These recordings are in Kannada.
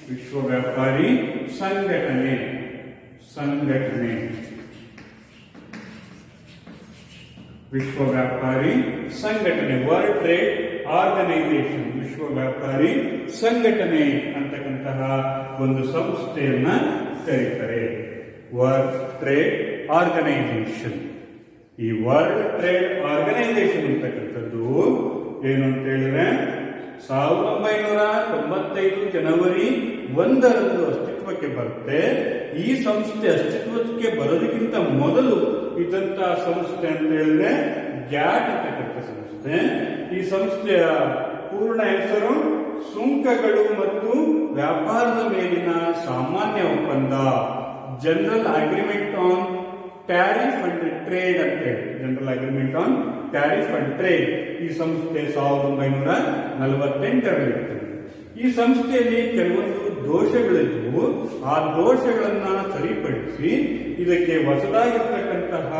ವಿಶ್ವ ವ್ಯಾಪಾರಿ ಸಂಘಟನೆ ವಿಶ್ವ ವ್ಯಾಪಾರಿ ಸಂಘಟನೆ ವರ್ಲ್ಡ್ ಟ್ರೇಡ್ ಆರ್ಗನೈಸೇಷನ್ ವಿಶ್ವ ವ್ಯಾಪಾರಿ ಸಂಘಟನೆ ಅಂತಕ್ಕಂತಹ ಒಂದು ಸಂಸ್ಥೆಯನ್ನ ಕರೀತಾರೆ ವರ್ಲ್ಡ್ ಟ್ರೇಡ್ ಆರ್ಗನೈಸೇಷನ್. ಈ ವರ್ಲ್ಡ್ ಟ್ರೇಡ್ ಆರ್ಗನೈಸೇಷನ್ ಅಂತಕ್ಕಂಥದ್ದು ಏನು ಅಂತ ಹೇಳಿದ್ರೆ 1995 ಜನವರಿ 1ರಂದು ಅಸ್ತಿತ್ವಕ್ಕೆ ಬರುತ್ತೆ. ಈ ಸಂಸ್ಥೆ ಅಸ್ತಿತ್ವಕ್ಕೆ ಬರೋದಕ್ಕಿಂತ ಮೊದಲು ಇದ್ದಂತಹ ಸಂಸ್ಥೆ ಅಂತ ಹೇಳಿದ್ರೆ ಗ್ಯಾಟ್ ಅಂತಕ್ಕಂಥ ಸಂಸ್ಥೆ. ಈ ಸಂಸ್ಥೆಯ ಪೂರ್ಣ ಹೆಸರು ಸುಂಕಗಳು ಮತ್ತು ವ್ಯಾಪಾರದ ಮೇಲಿನ ಸಾಮಾನ್ಯ ಒಪ್ಪಂದ, general agreement on tariff and trade ಅಂತ ಹೇಳಿ, general agreement on tariff and trade. ಈ ಸಂಸ್ಥೆ 1948ರಲ್ಲಿ. ಈ ಸಂಸ್ಥೆಯಲ್ಲಿ ಕೆಲವೊಂದು ದೋಷಗಳಿದ್ವು. ಆ ದೋಷಗಳನ್ನ ಸರಿಪಡಿಸಿ ಇದಕ್ಕೆ ಹೊಸದಾಗಿರ್ತಕ್ಕಂತಹ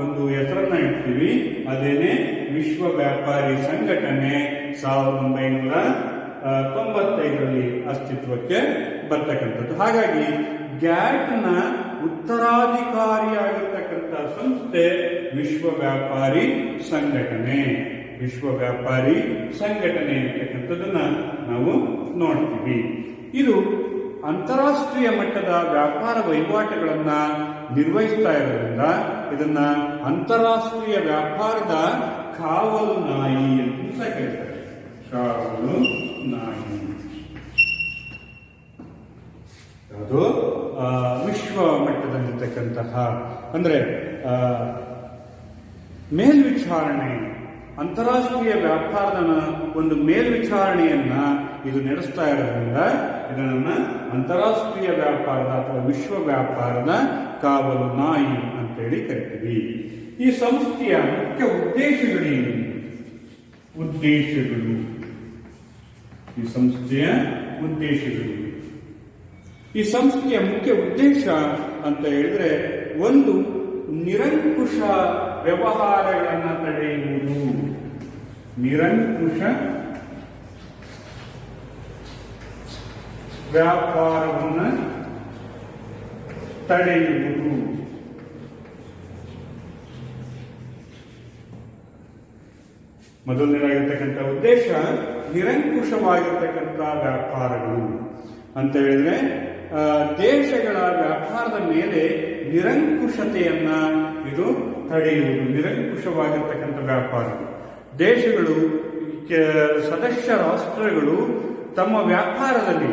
ಒಂದು ಹೆಸರನ್ನ ಇಡ್ತೀವಿ. ಅದೇನೆ ವಿಶ್ವ ವ್ಯಾಪಾರಿ ಸಂಘಟನೆ 1995ರಲ್ಲಿ ಅಸ್ತಿತ್ವಕ್ಕೆ ಬರ್ತಕ್ಕಂಥದ್ದು. ಹಾಗಾಗಿ ಗ್ಯಾಟ್ನ ಉತ್ತರಾಧಿಕಾರಿಯಾಗಿರ್ತಕ್ಕಂಥ ಸಂಸ್ಥೆ ವಿಶ್ವ ವ್ಯಾಪಾರಿ ಸಂಘಟನೆ. ವಿಶ್ವ ವ್ಯಾಪಾರಿ ಸಂಘಟನೆ ಅಂತಕ್ಕಂಥದ್ದನ್ನ ನಾವು ನೋಡ್ತೀವಿ. ಇದು ಅಂತಾರಾಷ್ಟ್ರೀಯ ಮಟ್ಟದ ವ್ಯಾಪಾರ ವಹಿವಾಟುಗಳನ್ನ ನಿರ್ವಹಿಸ್ತಾ ಇರೋದ್ರಿಂದ ಇದನ್ನ ಅಂತಾರಾಷ್ಟ್ರೀಯ ವ್ಯಾಪಾರದ ಕಾವಲು ನಾಯಿ ಅಂತ ಸಹ ಕರೀತಾರೆ. ಕಾವಲು ನಾಯಿ ಅದು ವಿಶ್ವ ಮಟ್ಟದಲ್ಲಿರ್ತಕ್ಕಂತಹ ಅಂದ್ರೆ ಮೇಲ್ವಿಚಾರಣೆ, ಅಂತಾರಾಷ್ಟ್ರೀಯ ವ್ಯಾಪಾರದ ಒಂದು ಮೇಲ್ವಿಚಾರಣೆಯನ್ನ ಇದು ನಡೆಸ್ತಾ ಇರೋದ್ರಿಂದ ಇದನ್ನ ಅಂತಾರಾಷ್ಟ್ರೀಯ ವ್ಯಾಪಾರದ ಅಥವಾ ವಿಶ್ವ ವ್ಯಾಪಾರದ ಕಾವಲು ನಾಯಿ ಅಂತೇಳಿ ಕರಿತೀವಿ. ಈ ಸಂಸ್ಥೆಯ ಮುಖ್ಯ ಉದ್ದೇಶಗಳೇನು? ಈ ಸಂಸ್ಥೆಯ ಉದ್ದೇಶಗಳು. ಈ ಸಂಸ್ಥೆಯ ಮುಖ್ಯ ಉದ್ದೇಶ ಅಂತ ಹೇಳಿದ್ರೆ, ಒಂದು, ನಿರಂಕುಶ ವ್ಯವಹಾರಗಳನ್ನು ತಡೆಯುವುದು. ನಿರಂಕುಶ ವ್ಯಾಪಾರವನ್ನು ತಡೆಯುವುದು. ಮೊದಲನೇದಾಗಿರ್ತಕ್ಕಂಥ ಉದ್ದೇಶ ನಿರಂಕುಶವಾಗಿರ್ತಕ್ಕಂಥ ವ್ಯಾಪಾರಗಳು ಅಂತ ಹೇಳಿದ್ರೆ, ದೇಶಗಳ ವ್ಯಾಪಾರದ ಮೇಲೆ ನಿರಂಕುಶತೆಯನ್ನ ಇದು ತಡೆಯುವುದು. ನಿರಂಕುಶವಾಗಿರ್ತಕ್ಕಂಥ ವ್ಯಾಪಾರ ದೇಶಗಳು, ಸದಸ್ಯ ರಾಷ್ಟ್ರಗಳು ತಮ್ಮ ವ್ಯಾಪಾರದಲ್ಲಿ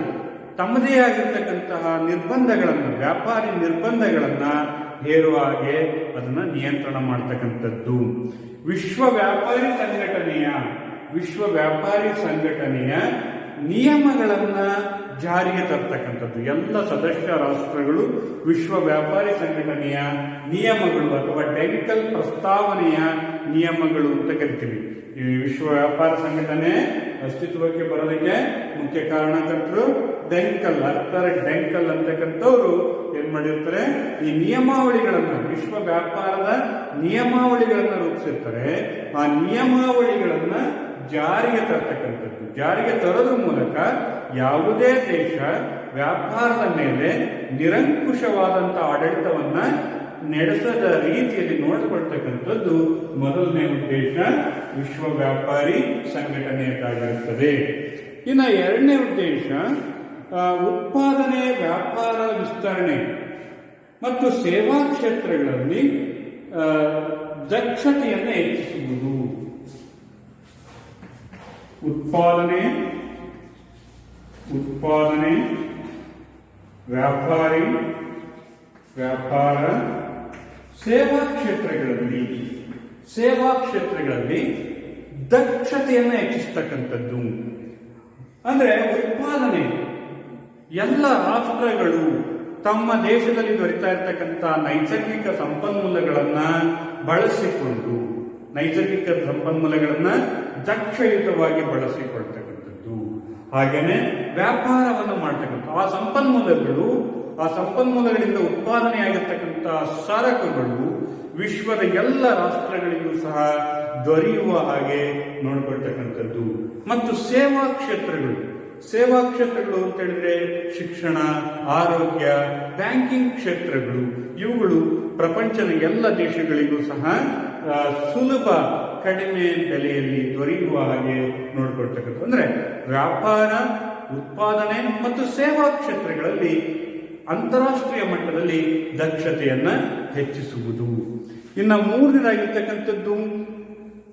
ತಮ್ಮದೇ ಆಗಿರ್ತಕ್ಕಂತಹ ನಿರ್ಬಂಧಗಳನ್ನು, ವ್ಯಾಪಾರಿ ನಿರ್ಬಂಧಗಳನ್ನ ಹೇರುವ ಹಾಗೆ ಅದನ್ನ ನಿಯಂತ್ರಣ ಮಾಡತಕ್ಕಂಥದ್ದು. ವಿಶ್ವ ವ್ಯಾಪಾರಿ ಸಂಘಟನೆಯ ನಿಯಮಗಳನ್ನ ಜಾರಿಗೆ ತರ್ತಕ್ಕಂಥದ್ದು. ಎಲ್ಲ ಸದಸ್ಯ ರಾಷ್ಟ್ರಗಳು ವಿಶ್ವ ವ್ಯಾಪಾರಿ ಸಂಘಟನೆಯ ನಿಯಮಗಳು ಅಥವಾ ಡೆಂಕಲ್ ಪ್ರಸ್ತಾವನೆಯ ನಿಯಮಗಳು ಅಂತ ಕರಿತೀವಿ. ಈ ವಿಶ್ವ ವ್ಯಾಪಾರ ಸಂಘಟನೆ ಅಸ್ತಿತ್ವಕ್ಕೆ ಬರೋದಕ್ಕೆ ಮುಖ್ಯ ಕಾರಣಕರ್ತರು ಡೆಂಕಲ್ ಅಂತಕ್ಕಂಥವ್ರು ಏನ್ ಮಾಡಿರ್ತಾರೆ, ಈ ನಿಯಮಾವಳಿಗಳನ್ನ, ವಿಶ್ವ ವ್ಯಾಪಾರದ ನಿಯಮಾವಳಿಗಳನ್ನ ರೂಪಿಸಿರ್ತಾರೆ. ಆ ನಿಯಮಾವಳಿಗಳನ್ನ ಜಾರಿಗೆ ತರ್ತಕ್ಕಂಥದ್ದು. ಜಾರಿಗೆ ತರೋದ್ರ ಮೂಲಕ ಯಾವುದೇ ದೇಶ ವ್ಯಾಪಾರದ ಮೇಲೆ ನಿರಂಕುಶವಾದಂತಹ ಆಡಳಿತವನ್ನ ನಡೆಸದ ರೀತಿಯಲ್ಲಿ ನೋಡಿಕೊಳ್ತಕ್ಕಂಥದ್ದು ಮೊದಲನೇ ಉದ್ದೇಶ ವಿಶ್ವ ವ್ಯಾಪಾರಿ ಸಂಘಟನೆಯದ್ದಾಗಿರುತ್ತದೆ. ಇನ್ನು ಎರಡನೇ ಉದ್ದೇಶ ಉತ್ಪಾದನೆ, ವ್ಯಾಪಾರ ವಿಸ್ತರಣೆ ಮತ್ತು ಸೇವಾ ಕ್ಷೇತ್ರಗಳಲ್ಲಿ ದಕ್ಷತೆಯನ್ನು ಹೆಚ್ಚಿಸುವುದು. ಉತ್ಪಾದನೆ, ವ್ಯಾಪಾರ, ಸೇವಾ ಕ್ಷೇತ್ರಗಳಲ್ಲಿ ದಕ್ಷತೆಯನ್ನು ಹೆಚ್ಚಿಸ್ತಕ್ಕಂಥದ್ದು. ಅಂದ್ರೆ ಉತ್ಪಾದನೆ, ಎಲ್ಲ ರಾಷ್ಟ್ರಗಳು ತಮ್ಮ ದೇಶದಲ್ಲಿ ದೊರೆತಾ ಇರತಕ್ಕಂಥ ನೈಸರ್ಗಿಕ ಸಂಪನ್ಮೂಲಗಳನ್ನ ಬಳಸಿಕೊಂಡು, ನೈಸರ್ಗಿಕ ಸಂಪನ್ಮೂಲಗಳನ್ನ ದಕ್ಷಯುತವಾಗಿ ಬಳಸಿಕೊಳ್ತಕ್ಕಂಥದ್ದು. ಹಾಗೇನೆ ವ್ಯಾಪಾರವನ್ನು ಮಾಡ್ತಕ್ಕಂಥ ಆ ಸಂಪನ್ಮೂಲಗಳಿಂದ ಉತ್ಪಾದನೆಯಾಗಿರ್ತಕ್ಕಂಥ ಸರಕುಗಳು ವಿಶ್ವದ ಎಲ್ಲ ರಾಷ್ಟ್ರಗಳಿಗೂ ಸಹ ದೊರೆಯುವ ಹಾಗೆ ನೋಡಿಕೊಳ್ತಕ್ಕಂಥದ್ದು. ಮತ್ತು ಸೇವಾ ಕ್ಷೇತ್ರಗಳು, ಸೇವಾ ಕ್ಷೇತ್ರಗಳು ಅಂತ ಹೇಳಿದ್ರೆ ಶಿಕ್ಷಣ, ಆರೋಗ್ಯ, ಬ್ಯಾಂಕಿಂಗ್ ಕ್ಷೇತ್ರಗಳು, ಇವುಗಳು ಪ್ರಪಂಚದ ಎಲ್ಲ ದೇಶಗಳಿಗೂ ಸಹ ಸುಲಭ, ಕಡಿಮೆ ಬೆಲೆಯಲ್ಲಿ ದೊರೆಯುವ ಹಾಗೆ ನೋಡ್ಕೊಳ್ತಕ್ಕಂಥ ಅಂದ್ರೆ ವ್ಯಾಪಾರ, ಉತ್ಪಾದನೆ ಮತ್ತು ಸೇವಾ ಕ್ಷೇತ್ರಗಳಲ್ಲಿ ಅಂತಾರಾಷ್ಟ್ರೀಯ ಮಟ್ಟದಲ್ಲಿ ದಕ್ಷತೆಯನ್ನ ಹೆಚ್ಚಿಸುವುದು. ಇನ್ನು ಮೂರನೇದಾಗಿರ್ತಕ್ಕಂಥದ್ದು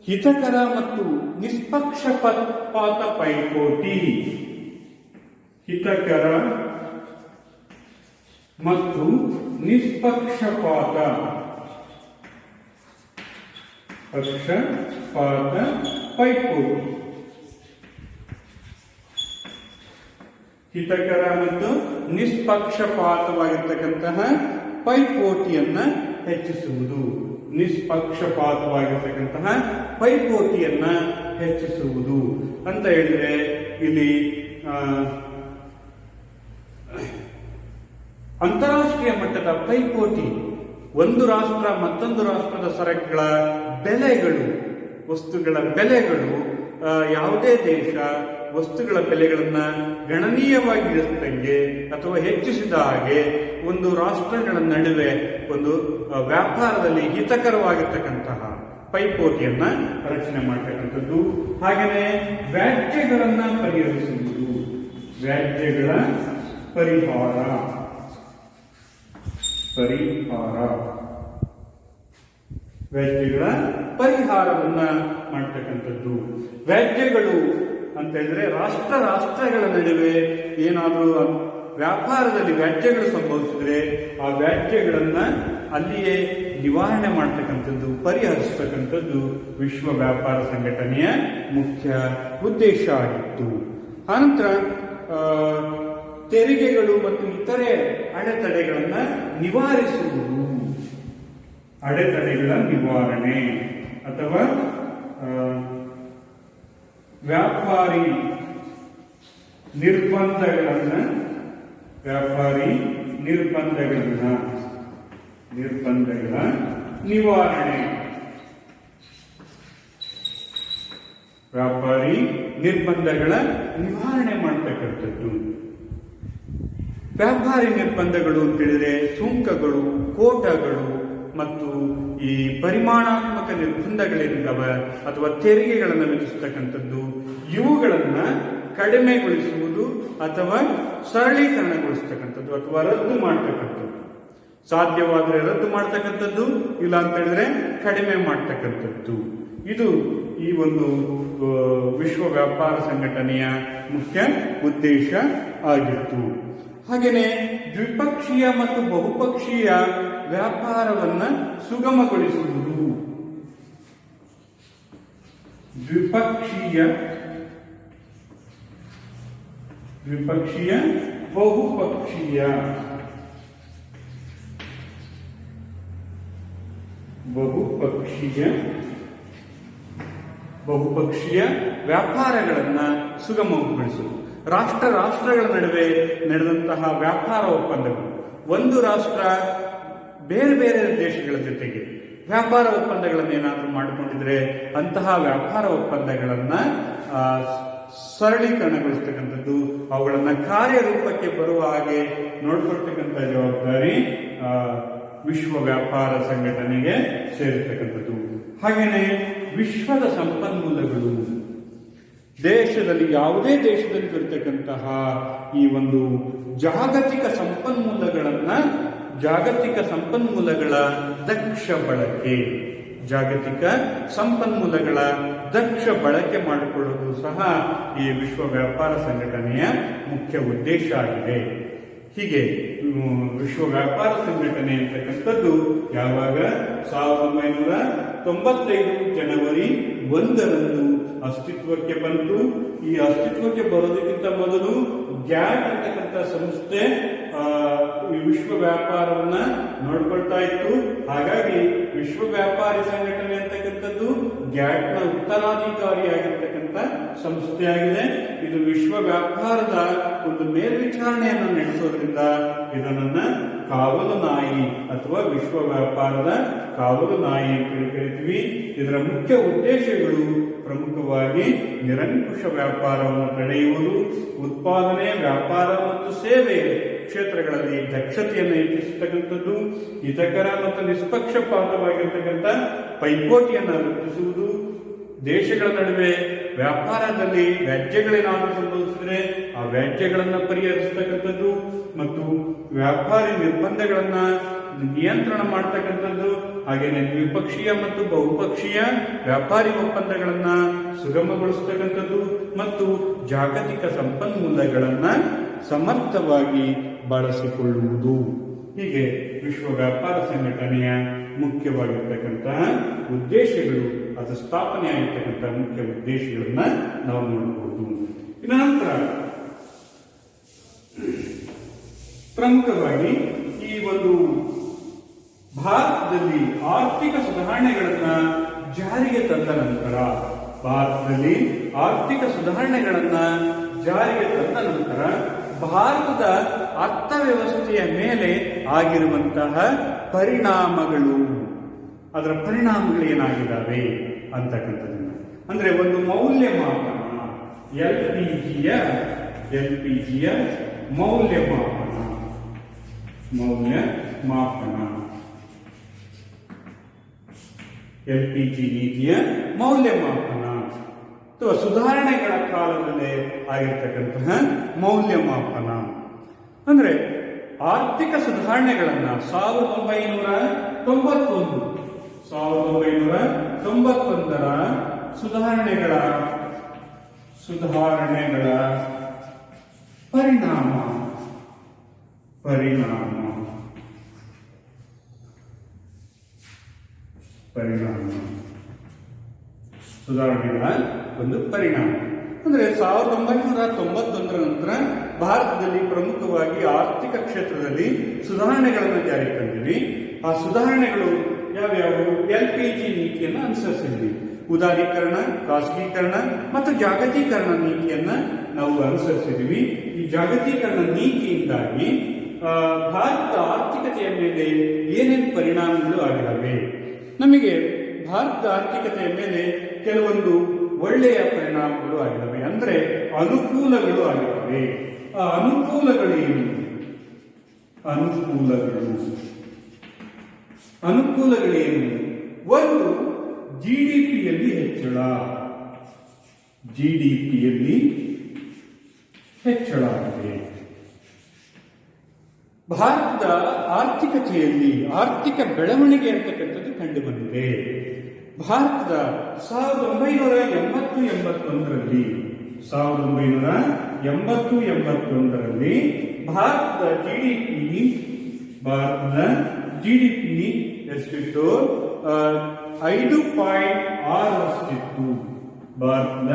ಹಿತಕರ ಮತ್ತು ನಿಷ್ಪಕ್ಷಪಾತ ಪೈಪೋಟಿ. ಹಿತಕರ ಮತ್ತು ನಿಷ್ಪಕ್ಷಪಾತ ಪೈಪೋಟಿ. ಹಿತಕರ ಮತ್ತು ನಿಷ್ಪಕ್ಷಪಾತವಾಗಿರ್ತಕ್ಕಂತಹ ಪೈಪೋಟಿಯನ್ನ ಹೆಚ್ಚಿಸುವುದು. ನಿಷ್ಪಕ್ಷಪಾತವಾಗಿರ್ತಕ್ಕಂತಹ ಪೈಪೋಟಿಯನ್ನ ಹೆಚ್ಚಿಸುವುದು ಅಂತ ಹೇಳಿದ್ರೆ ಇಲ್ಲಿ ಅಂತಾರಾಷ್ಟ್ರೀಯ ಮಟ್ಟದ ಪೈಪೋಟಿ, ಒಂದು ರಾಷ್ಟ್ರ ಮತ್ತೊಂದು ರಾಷ್ಟ್ರದ ಸರಕುಗಳ ಬೆಲೆಗಳು, ವಸ್ತುಗಳ ಬೆಲೆಗಳು, ಯಾವುದೇ ದೇಶ ವಸ್ತುಗಳ ಬೆಲೆಗಳನ್ನ ಗಣನೀಯವಾಗಿ ಇಳಿಸಿದಂಗೆ ಅಥವಾ ಹೆಚ್ಚಿಸಿದ ಹಾಗೆ ಒಂದು ರಾಷ್ಟ್ರಗಳ ನಡುವೆ ಒಂದು ವ್ಯಾಪಾರದಲ್ಲಿ ಹಿತಕರವಾಗಿರ್ತಕ್ಕಂತಹ ಪೈಪೋಟಿಯನ್ನ ರಚನೆ ಮಾಡತಕ್ಕಂಥದ್ದು. ಹಾಗೆಯೇ ವ್ಯಾಜ್ಯಗಳನ್ನ ಪರಿಹರಿಸುವುದು. ವ್ಯಾಜ್ಯಗಳ ಪರಿಹಾರ ವ್ಯಾಜ್ಯಗಳ ಪರಿಹಾರವನ್ನ ಮಾಡ್ತಕ್ಕಂಥದ್ದು. ವ್ಯಾಜ್ಯಗಳು ಅಂತ ಹೇಳಿದ್ರೆ ರಾಷ್ಟ್ರಗಳ ನಡುವೆ ಏನಾದರೂ ವ್ಯಾಪಾರದಲ್ಲಿ ವ್ಯಾಜ್ಯಗಳು ಸಂಭವಿಸಿದ್ರೆ ಆ ವ್ಯಾಜ್ಯಗಳನ್ನ ಅಲ್ಲಿಯೇ ನಿವಾರಣೆ ಮಾಡ್ತಕ್ಕಂಥದ್ದು, ಪರಿಹರಿಸತಕ್ಕಂಥದ್ದು ವಿಶ್ವ ವ್ಯಾಪಾರ ಸಂಘಟನೆಯ ಮುಖ್ಯ ಉದ್ದೇಶ ಆಗಿತ್ತು. ಆನಂತರ ತೆರಿಗೆಗಳು ಮತ್ತು ಇತರೆ ಅಡೆತಡೆಗಳನ್ನ ನಿವಾರಿಸುವುದು. ಅಡೆತಡೆಗಳ ನಿವಾರಣೆ ಅಥವಾ ವ್ಯಾಪಾರಿ ನಿರ್ಬಂಧಗಳ ನಿವಾರಣೆ. ವ್ಯಾಪಾರಿ ನಿರ್ಬಂಧಗಳ ನಿವಾರಣೆ ಮಾಡತಕ್ಕಂಥದ್ದು. ವ್ಯಾಪಾರಿ ನಿರ್ಬಂಧಗಳು ಅಂತ ಹೇಳಿದ್ರೆ ಸುಂಕಗಳು, ಕೋಟಗಳು ಮತ್ತು ಈ ಪರಿಮಾಣಾತ್ಮಕ ನಿರ್ಬಂಧಗಳೇನಿದ್ದಾವ ಅಥವಾ ತೆರಿಗೆಗಳನ್ನು ವಿಧಿಸತಕ್ಕಂಥದ್ದು, ಇವುಗಳನ್ನ ಕಡಿಮೆಗೊಳಿಸುವುದು ಅಥವಾ ಸರಳೀಕರಣಗೊಳಿಸ್ತಕ್ಕಂಥದ್ದು ಅಥವಾ ರದ್ದು ಮಾಡತಕ್ಕಂಥದ್ದು. ಸಾಧ್ಯವಾದರೆ ರದ್ದು ಮಾಡತಕ್ಕಂಥದ್ದು, ಇಲ್ಲ ಅಂತ ಹೇಳಿದ್ರೆ ಕಡಿಮೆ ಮಾಡತಕ್ಕಂಥದ್ದು. ಇದು ಈ ಒಂದು ವಿಶ್ವ ವ್ಯಾಪಾರ ಸಂಘಟನೆಯ ಮುಖ್ಯ ಉದ್ದೇಶ ಆಗಿತ್ತು. ಹಾಗೆಯೇ ದ್ವಿಪಕ್ಷೀಯ ಮತ್ತು ಬಹುಪಕ್ಷೀಯ ವ್ಯಾಪಾರವನ್ನ ಸುಗಮಗೊಳಿಸುವುದು. ದ್ವಿಪಕ್ಷೀಯ ಬಹುಪಕ್ಷೀಯ ವ್ಯಾಪಾರಗಳನ್ನ ಸುಗಮಗೊಳಿಸುವುದು. ರಾಷ್ಟ್ರಗಳ ನಡುವೆ ನಡೆದಂತಹ ವ್ಯಾಪಾರ ಒಪ್ಪಂದಗಳು, ಒಂದು ರಾಷ್ಟ್ರ ಬೇರೆ ಬೇರೆ ದೇಶಗಳ ಜೊತೆಗೆ ವ್ಯಾಪಾರ ಒಪ್ಪಂದಗಳನ್ನೇನಾದರೂ ಮಾಡಿಕೊಂಡಿದ್ರೆ ಅಂತಹ ವ್ಯಾಪಾರ ಒಪ್ಪಂದಗಳನ್ನ ಸರಳೀಕರಣಗೊಳಿಸ್ತಕ್ಕಂಥದ್ದು, ಅವುಗಳನ್ನ ಕಾರ್ಯರೂಪಕ್ಕೆ ಬರುವ ಹಾಗೆ ನೋಡ್ಕೊಳ್ತಕ್ಕಂಥ ಜವಾಬ್ದಾರಿ ವಿಶ್ವ ವ್ಯಾಪಾರ ಸಂಘಟನೆಗೆ ಸೇರಿರ್ತಕ್ಕಂಥದ್ದು. ಹಾಗೆಯೇ ವಿಶ್ವದ ಸಂಪನ್ಮೂಲಗಳು, ದೇಶದಲ್ಲಿ ಯಾವುದೇ ದೇಶದಲ್ಲಿ ಇರತಕ್ಕಂತಹ ಈ ಒಂದು ಜಾಗತಿಕ ಸಂಪನ್ಮೂಲಗಳ ದಕ್ಷ ಬಳಕೆ, ಮಾಡಿಕೊಳ್ಳುವುದು ಸಹ ಈ ವಿಶ್ವ ವ್ಯಾಪಾರ ಸಂಘಟನೆಯ ಮುಖ್ಯ ಉದ್ದೇಶ ಆಗಿದೆ. ಹೀಗೆ ವಿಶ್ವ ವ್ಯಾಪಾರ ಸಂಘಟನೆ ಅಂತಕ್ಕಂಥದ್ದು ಯಾವಾಗ 1995 ಜನವರಿ 1ರಂದು ಅಸ್ತಿತ್ವಕ್ಕೆ ಬಂತು. ಈ ಅಸ್ತಿತ್ವಕ್ಕೆ ಬರೋದಕ್ಕಿಂತ ಮೊದಲು ಗ್ಯಾಟ್ ಅಂತಕ್ಕಂಥ ಸಂಸ್ಥೆ ಈ ವಿಶ್ವ ವ್ಯಾಪಾರವನ್ನ ನೋಡ್ಕೊಳ್ತಾ ಇತ್ತು. ಹಾಗಾಗಿ ವಿಶ್ವ ವ್ಯಾಪಾರಿ ಸಂಘಟನೆ ಅಂತಕ್ಕಂಥದ್ದು ಗ್ಯಾಟ್ನ ಉತ್ತರಾಧಿಕಾರಿಯಾಗಿರ್ತಕ್ಕಂಥ ಸಂಸ್ಥೆಯಾಗಿದೆ. ಇದು ವಿಶ್ವ ವ್ಯಾಪಾರದ ಒಂದು ಮೇಲ್ವಿಚಾರಣೆಯನ್ನು ನಡೆಸೋದ್ರಿಂದ ಇದನ್ನ ಕಾವಲು ನಾಯಿ ಅಥವಾ ವಿಶ್ವ ವ್ಯಾಪಾರದ ಕಾವಲು ನಾಯಿ ಅಂತ ಕರಿತೀವಿ. ಇದರ ಮುಖ್ಯ ಉದ್ದೇಶಗಳು ಪ್ರಮುಖವಾಗಿ ನಿರಂಕುಶ ವ್ಯಾಪಾರವನ್ನು ತಡೆಯುವುದು, ಉತ್ಪಾದನೆ, ವ್ಯಾಪಾರ ಮತ್ತು ಸೇವೆ ಕ್ಷೇತ್ರಗಳಲ್ಲಿ ದಕ್ಷತೆಯನ್ನು ಹೆಚ್ಚಿಸತಕ್ಕಂಥದ್ದು, ಹಿತಕರ ಮತ್ತು ನಿಷ್ಪಕ್ಷಪಾತವಾಗಿರ್ತಕ್ಕಂಥ ಪೈಪೋಟಿಯನ್ನು ವೃದ್ಧಿಸುವುದು, ದೇಶಗಳ ನಡುವೆ ವ್ಯಾಪಾರದಲ್ಲಿ ವ್ಯಾಜ್ಯಗಳೇನಾದರೂ ಸಂಭವಿಸಿದರೆ ಆ ವ್ಯಾಜ್ಯಗಳನ್ನು ಪರಿಹರಿಸತಕ್ಕಂಥದ್ದು ಮತ್ತು ವ್ಯಾಪಾರಿ ನಿರ್ಬಂಧಗಳನ್ನ ನಿಯಂತ್ರಣ ಮಾಡತಕ್ಕಂಥದ್ದು, ಹಾಗೆಯೇ ದ್ವಿಪಕ್ಷೀಯ ಮತ್ತು ಬಹುಪಕ್ಷೀಯ ವ್ಯಾಪಾರಿ ಒಪ್ಪಂದಗಳನ್ನ ಸುಗಮಗೊಳಿಸತಕ್ಕಂಥದ್ದು ಮತ್ತು ಜಾಗತಿಕ ಸಂಪನ್ಮೂಲಗಳನ್ನ ಸಮರ್ಥವಾಗಿ ಬಳಸಿಕೊಳ್ಳುವುದು. ಹೀಗೆ ವಿಶ್ವ ವ್ಯಾಪಾರ ಸಂಘಟನೆಯ ಮುಖ್ಯವಾಗಿರ್ತಕ್ಕಂತಹ ಉದ್ದೇಶಗಳು, ಅದು ಸ್ಥಾಪನೆ ಆಗಿರ್ತಕ್ಕಂಥ ಮುಖ್ಯ ಉದ್ದೇಶಗಳನ್ನ ನಾವು ನೋಡಬಹುದು. ಇನ್ನು ನಂತರ ಪ್ರಮುಖವಾಗಿ ಈ ಒಂದು ಭಾರತದಲ್ಲಿ ಆರ್ಥಿಕ ಸುಧಾರಣೆಗಳನ್ನ ಜಾರಿಗೆ ತಂದ ನಂತರ ಭಾರತದ ಅರ್ಥವ್ಯವಸ್ಥೆಯ ಮೇಲೆ ಆಗಿರುವಂತಹ ಪರಿಣಾಮಗಳು, ಅದರ ಪರಿಣಾಮಗಳು ಏನಾಗಿದ್ದಾವೆ ಅಂತಕ್ಕಂಥದ್ದನ್ನ, ಅಂದ್ರೆ ಒಂದು ಮೌಲ್ಯಮಾಪನ, ಎಲ್ಪಿಜಿಯ ಮೌಲ್ಯಮಾಪನ ಎಲ್ಪಿಜಿ ನೀತಿಯ ಮೌಲ್ಯಮಾಪನ ಅಥವಾ ಸುಧಾರಣೆಗಳ ಕಾಲದಲ್ಲೇ ಆಗಿರ್ತಕ್ಕಂತಹ ಮೌಲ್ಯಮಾಪನ. ಅಂದ್ರೆ ಆರ್ಥಿಕ ಸುಧಾರಣೆಗಳನ್ನ 1991ರ ಸುಧಾರಣೆಗಳ ಪರಿಣಾಮ ಸುಧಾರಣೆಗಳ ಒಂದು ಪರಿಣಾಮ ಅಂದ್ರೆ 1991ರ ನಂತರ ಭಾರತದಲ್ಲಿ ಪ್ರಮುಖವಾಗಿ ಆರ್ಥಿಕ ಕ್ಷೇತ್ರದಲ್ಲಿ ಸುಧಾರಣೆಗಳನ್ನು ಜಾರಿಗೆ ತಂದಿವಿ. ಆ ಸುಧಾರಣೆಗಳು ಯಾವ್ಯಾವು? ಎಲ್ಪಿಜಿ ನೀತಿಯನ್ನು ಅನುಸರಿಸಿದ್ವಿ. ಉದಾರೀಕರಣ, ಖಾಸಗೀಕರಣ ಮತ್ತು ಜಾಗತೀಕರಣ ನೀತಿಯನ್ನ ನಾವು ಅನುಸರಿಸಿದ್ವಿ. ಈ ಜಾಗತೀಕರಣ ನೀತಿಯಿಂದಾಗಿ ಭಾರತದ ಆರ್ಥಿಕತೆಯ ಮೇಲೆ ಏನೇನು ಪರಿಣಾಮಗಳು ಆಗಿವೆ? ನಮಗೆ ಭಾರತದ ಆರ್ಥಿಕತೆಯ ಮೇಲೆ ಕೆಲವೊಂದು ಒಳ್ಳೆಯ ಪರಿಣಾಮಗಳು ಆಗಿವೆ, ಅಂದ್ರೆ ಅನುಕೂಲಗಳು ಆಗಿವೆ. ಆ ಅನುಕೂಲಗಳೇನು? ಒಂದು, ಜಿಡಿಪಿಯಲ್ಲಿ ಹೆಚ್ಚಳ ಆಗಿದೆ. ಭಾರತದ ಆರ್ಥಿಕತೆಯಲ್ಲಿ ಆರ್ಥಿಕ ಬೆಳವಣಿಗೆ ಅಂತಕ್ಕಂಥದ್ದು ಕಂಡು ಬಂದಿದೆ. ಭಾರತದ 1980-81ರಲ್ಲಿ ಭಾರತದ ಜಿಡಿಪಿ ಎಷ್ಟಿತ್ತು? 5.6ರಷ್ಟಿತ್ತು. ಭಾರತದ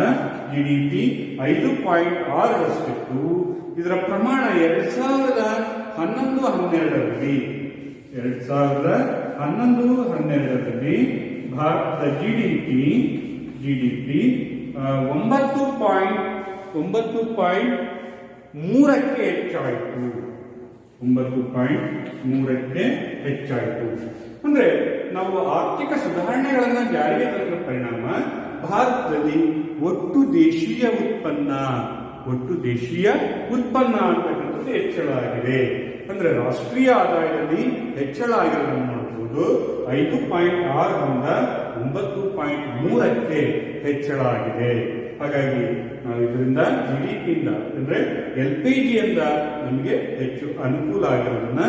ಜಿಡಿಪಿ 5.6ರಷ್ಟಿತ್ತು. ಇದರ ಪ್ರಮಾಣ 2011-12ರಲ್ಲಿ ಭಾರತದ ಜಿಡಿಪಿ 9.3ಕ್ಕೆ ಹೆಚ್ಚಾಯಿತು. 9.3ಕ್ಕೆ ಹೆಚ್ಚಾಯಿತು. ಅಂದ್ರೆ ನಾವು ಆರ್ಥಿಕ ಸುಧಾರಣೆಗಳನ್ನು ಜಾರಿಗೆ ತಂದ ಪರಿಣಾಮ ಭಾರತದಲ್ಲಿ ಒಟ್ಟು ದೇಶೀಯ ಉತ್ಪನ್ನ ಅಂತಕ್ಕಂಥದ್ದು ಹೆಚ್ಚಳ ಆಗಿದೆ. ಅಂದ್ರೆ ರಾಷ್ಟ್ರೀಯ ಆದಾಯದಲ್ಲಿ ಹೆಚ್ಚಳ ಆಗಿರೋದನ್ನು ನೋಡಬಹುದು. 5.6ರಿಂದ 9.3ಕ್ಕೆ ಹೆಚ್ಚಳ ಆಗಿದೆ. ಹಾಗಾಗಿ ನಾವು ಇದರಿಂದ ಜಿಡಿಪಿಯಿಂದ ಅಂದ್ರೆ ಎಲ್ಪಿಜಿಯಿಂದ ನಮಗೆ ಹೆಚ್ಚು ಅನುಕೂಲ ಆಗಿರೋದನ್ನ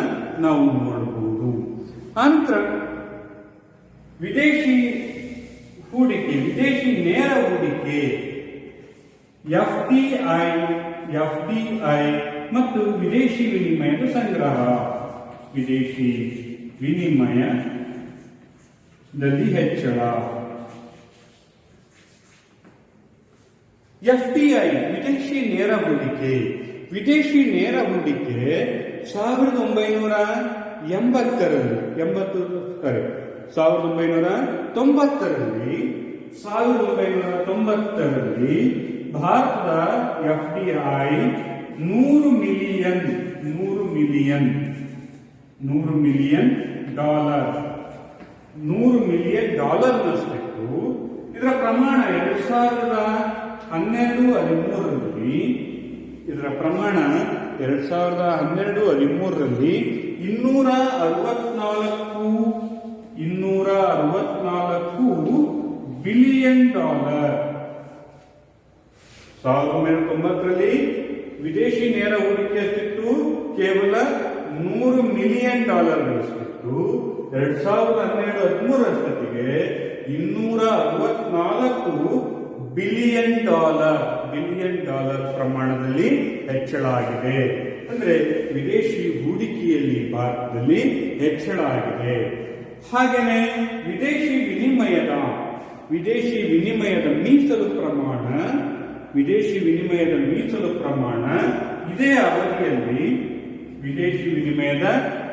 ನಾವು ನೋಡಬಹುದು. ಆನಂತರ ವಿದೇಶಿ ನೇರ ಹೂಡಿಕೆ ಎಫ್ಡಿಐ ಮತ್ತು ವಿದೇಶಿ ವಿನಿಮಯದ ಸಂಗ್ರಹ. ವಿದೇಶಿ ವಿನಿಮಯದಲ್ಲಿ ಹೆಚ್ಚಳ. ಎಫ್ಡಿಐ ವಿದೇಶಿ ನೇರ ಹೂಡಿಕೆ 1990ರಲ್ಲಿ ಭಾರತದ ಎಫ್ಡಿಐ 100 ಮಿಲಿಯನ್ ಡಾಲರ್ನಷ್ಟಿತ್ತು. ಇದರ ಪ್ರಮಾಣ 2012-13ರಲ್ಲಿ ಇದರ ಪ್ರಮಾಣ 2012-13ರಲ್ಲಿ 264 ಬಿಲಿಯನ್ ಡಾಲರ್. 1990ರಲ್ಲಿ ವಿದೇಶಿ ನೇರ ಹೂಡಿಕೆ ಎಷ್ಟಿತ್ತು? ಕೇವಲ $100 ಮಿಲಿಯನ್ ಗಳಿಸಿತ್ತು. 2012-13 $264 ಬಿಲಿಯನ್ ಡಾಲರ್ ಪ್ರಮಾಣದಲ್ಲಿ ಹೆಚ್ಚಳ ಆಗಿದೆ. ಅಂದ್ರೆ ವಿದೇಶಿ ಹೂಡಿಕೆಯಲ್ಲಿ ಭಾರತದಲ್ಲಿ ಹೆಚ್ಚಳ ಆಗಿದೆ. ಹಾಗೇನೆ ವಿದೇಶಿ ವಿನಿಮಯದ ಮೀಸಲು ಪ್ರಮಾಣ ಇದೇ ಅವಧಿಯಲ್ಲಿ ವಿದೇಶಿ ವಿನಿಮಯದ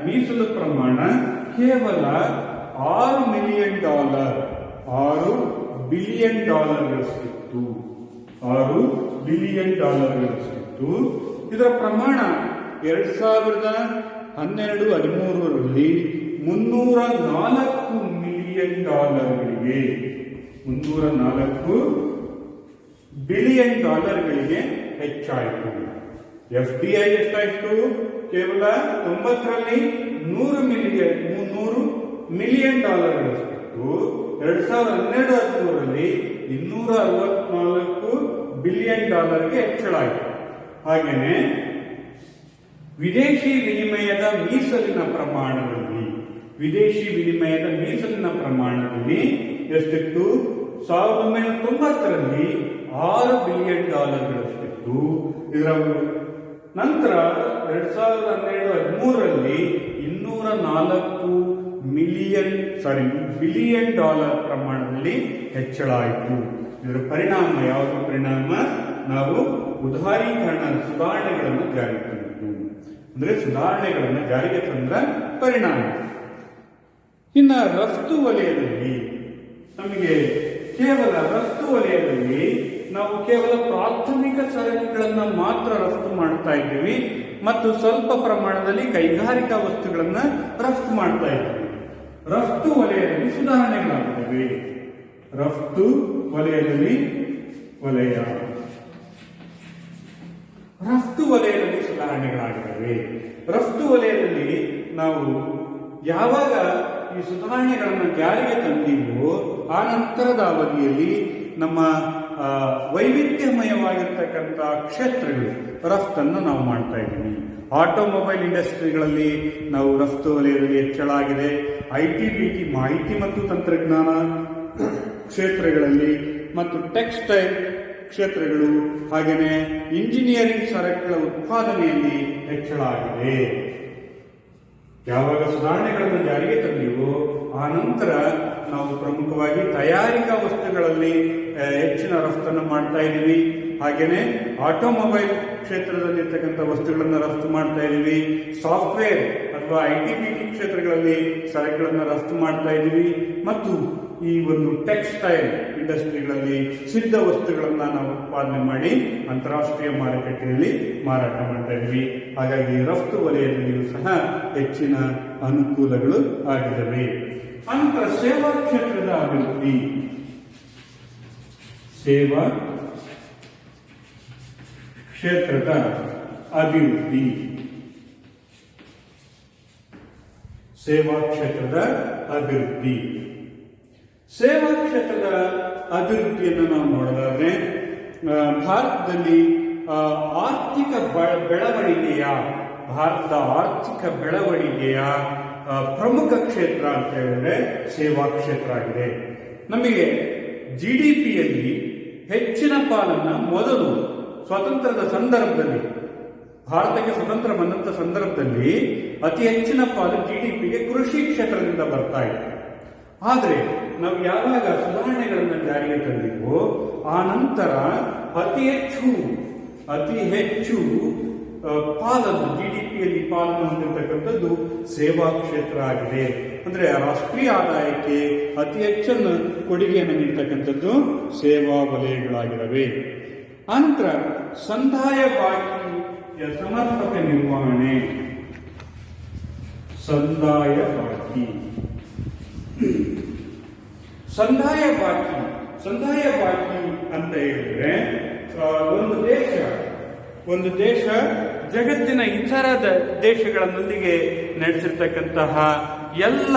ಮೀಸಲು ಪ್ರಮಾಣ ಕೇವಲ $6 ಬಿಲಿಯನ್ ಗಳಿಸಿತ್ತು. ಇದರ ಪ್ರಮಾಣ 2012-13ರಲ್ಲಿ $304 ಮಿಲಿಯನ್ ಗಳಿಗೆ ಹೆಚ್ಚಾಯಿತು. FDI ಎಷ್ಟಾಯಿತು? ಕೇವಲ 90ರಲ್ಲಿ $100 ಮಿಲಿಯನ್ ಗಳಿಸಿತ್ತು. 2012-13ರಲ್ಲಿ $264 ಬಿಲಿಯನ್ ಗೆ ಹೆಚ್ಚಳ ಆಯಿತು. ಹಾಗೇನೆ ವಿದೇಶಿ ವಿನಿಮಯದ ಮೀಸಲಿನ ಪ್ರಮಾಣದಲ್ಲಿ ಎಷ್ಟಿತ್ತು? 1990ರಲ್ಲಿ $6 ಬಿಲಿಯನ್ ಗಳಿಸಿತ್ತು. ಇದರ ನಂತರ 2012-13ರಲ್ಲಿ $204 ಬಿಲಿಯನ್ ಪ್ರಮಾಣದಲ್ಲಿ ಹೆಚ್ಚಳ ಆಯಿತು. ಇದರ ಪರಿಣಾಮ ಯಾವುದು? ನಾವು ಸುಧಾರಣೆಗಳನ್ನು ಜಾರಿಗೆ ತಂದಿದ್ದು. ಅಂದ್ರೆ ಸುಧಾರಣೆಗಳನ್ನು ಜಾರಿಗೆ ತಂದ ಪರಿಣಾಮ. ಇನ್ನ ರಫ್ತು ವಲಯದಲ್ಲಿ ನಾವು ಕೇವಲ ಪ್ರಾಥಮಿಕ ಸರಕುಗಳನ್ನು ಮಾತ್ರ ರಫ್ತು ಮಾಡ್ತಾ ಇದ್ದೀವಿ ಮತ್ತು ಸ್ವಲ್ಪ ಪ್ರಮಾಣದಲ್ಲಿ ಕೈಗಾರಿಕಾ ವಸ್ತುಗಳನ್ನು ರಫ್ತು ಮಾಡ್ತಾ ಇದ್ದೀವಿ. ರಫ್ತು ವಲಯದಲ್ಲಿ ಸುಧಾರಣೆಗಳಾಗುತ್ತವೆ. ರಫ್ತು ವಲಯದಲ್ಲಿ ಸುಧಾರಣೆಗಳಾಗಿವೆ. ರಫ್ತು ವಲಯದಲ್ಲಿ ನಾವು ಯಾವಾಗ ಈ ಸುಧಾರಣೆಗಳನ್ನು ಜಾರಿಗೆ ತಂದೀವೋ ಆ ನಂತರದ ಅವಧಿಯಲ್ಲಿ ನಮ್ಮ ವೈವಿಧ್ಯಮಯವಾಗಿರ್ತಕ್ಕಂಥ ಕ್ಷೇತ್ರಗಳು ರಫ್ತನ್ನು ನಾವು ಮಾಡ್ತಾ ಇದ್ದೀವಿ. ಆಟೋಮೊಬೈಲ್ ಇಂಡಸ್ಟ್ರಿಗಳಲ್ಲಿ ನಾವು ರಫ್ತು ವಲಯದಲ್ಲಿ ಹೆಚ್ಚಳ ಆಗಿದೆ. IT-BT ಮಾಹಿತಿ ಮತ್ತು ತಂತ್ರಜ್ಞಾನ ಕ್ಷೇತ್ರಗಳಲ್ಲಿ ಮತ್ತು ಟೆಕ್ಸ್ಟೈಲ್ ಕ್ಷೇತ್ರಗಳು ಹಾಗೆಯೇ ಇಂಜಿನಿಯರಿಂಗ್ ಸರಕುಗಳ ಉತ್ಪಾದನೆಯಲ್ಲಿ ಹೆಚ್ಚಳ ಆಗಿದೆ. ಯಾವಾಗ ಸುಧಾರಣೆಗಳನ್ನು ಜಾರಿಗೆ ತಂದೀವೋ ಆ ನಂತರ ನಾವು ಪ್ರಮುಖವಾಗಿ ತಯಾರಿಕಾ ವಸ್ತುಗಳಲ್ಲಿ ಹೆಚ್ಚಿನ ರಫ್ತನ್ನು ಮಾಡ್ತಾ ಇದ್ದೀವಿ. ಹಾಗೇನೆ ಆಟೋಮೊಬೈಲ್ ಕ್ಷೇತ್ರದಲ್ಲಿರ್ತಕ್ಕಂಥ ವಸ್ತುಗಳನ್ನು ರಫ್ತು ಮಾಡ್ತಾ ಇದ್ದೀವಿ. ಸಾಫ್ಟ್ವೇರ್ ಅಥವಾ IT-BT ಕ್ಷೇತ್ರಗಳಲ್ಲಿ ಸರಕುಗಳನ್ನು ರಫ್ತು ಮಾಡ್ತಾ ಇದ್ದೀವಿ ಮತ್ತು ಈ ಒಂದು ಟೆಕ್ಸ್ಟೈಲ್ ಇಂಡಸ್ಟ್ರಿಗಳಲ್ಲಿ ಸಿದ್ಧ ವಸ್ತುಗಳನ್ನು ನಾವು ಉತ್ಪಾದನೆ ಮಾಡಿ ಅಂತಾರಾಷ್ಟ್ರೀಯ ಮಾರುಕಟ್ಟೆಯಲ್ಲಿ ಮಾರಾಟ ಮಾಡ್ತಾ ಇದ್ದೀವಿ. ಹಾಗಾಗಿ ರಫ್ತು ವಲಯದಲ್ಲಿಯೂ ಸಹ ಹೆಚ್ಚಿನ ಅನುಕೂಲಗಳು ಆಗಿದ್ದಾವೆ. ಅನಂತರ ಸೇವಾ ಕ್ಷೇತ್ರದ ಅಭಿವೃದ್ಧಿ. ಸೇವಾ ಕ್ಷೇತ್ರದ ಅಭಿವೃದ್ಧಿ ಸೇವಾ ಕ್ಷೇತ್ರದ ಅಭಿವೃದ್ಧಿಯನ್ನು ನಾವು ನೋಡೋದಾದ್ರೆ ಭಾರತದಲ್ಲಿ ಭಾರತದ ಆರ್ಥಿಕ ಬೆಳವಣಿಗೆಯ ಪ್ರಮುಖ ಕ್ಷೇತ್ರ ಅಂತ ಹೇಳಿದ್ರೆ ಸೇವಾ ಕ್ಷೇತ್ರ ಆಗಿದೆ. ನಮಗೆ GDPಯಲ್ಲಿ ಹೆಚ್ಚಿನ ಪಾಲನ್ನ ಮೊದಲು ಸ್ವಾತಂತ್ರ್ಯದ ಸಂದರ್ಭದಲ್ಲಿ ಭಾರತಕ್ಕೆ ಸ್ವತಂತ್ರ ಬಂದಂತ ಸಂದರ್ಭದಲ್ಲಿ ಅತಿ ಹೆಚ್ಚಿನ ಪಾಲು GDPಗೆ ಕೃಷಿ ಕ್ಷೇತ್ರದಿಂದ ಬರ್ತಾ ಇತ್ತು. ಆದರೆ ನಾವು ಯಾವಾಗ ಸುಧಾರಣೆಗಳನ್ನು ಜಾರಿಗೆ ತಂದಿವೋ ಆ ನಂತರ ಅತಿ ಹೆಚ್ಚು ಪಾಲನ್ನು GDPಯಲ್ಲಿ ಪಾಲನ್ನು ಹೊಂದಿರತಕ್ಕಂಥದ್ದು ಸೇವಾ ಕ್ಷೇತ್ರ ಆಗಿದೆ. ಅಂದ್ರೆ ರಾಷ್ಟ್ರೀಯ ಆದಾಯಕ್ಕೆ ಅತಿ ಹೆಚ್ಚನ್ನು ಕೊಡುಗೆಯನ್ನು ನೀಡತಕ್ಕಂಥದ್ದು ಸೇವಾ ವಲಯಗಳಾಗಿವೆ. ಆನಂತರ ಸಂದಾಯ ಬಾಕಿಯ ಸಮರ್ಪಕ ನಿರ್ವಹಣೆ. ಸಂದಾಯ ಬಾಕಿ ಸಂದಾಯ ಬಾಕಿ ಅಂತ ಹೇಳಿದ್ರೆ ಒಂದು ದೇಶ ಜಗತ್ತಿನ ಇತರ ದೇಶಗಳೊಂದಿಗೆ ನಡೆಸಿರ್ತಕ್ಕಂತಹ ಎಲ್ಲ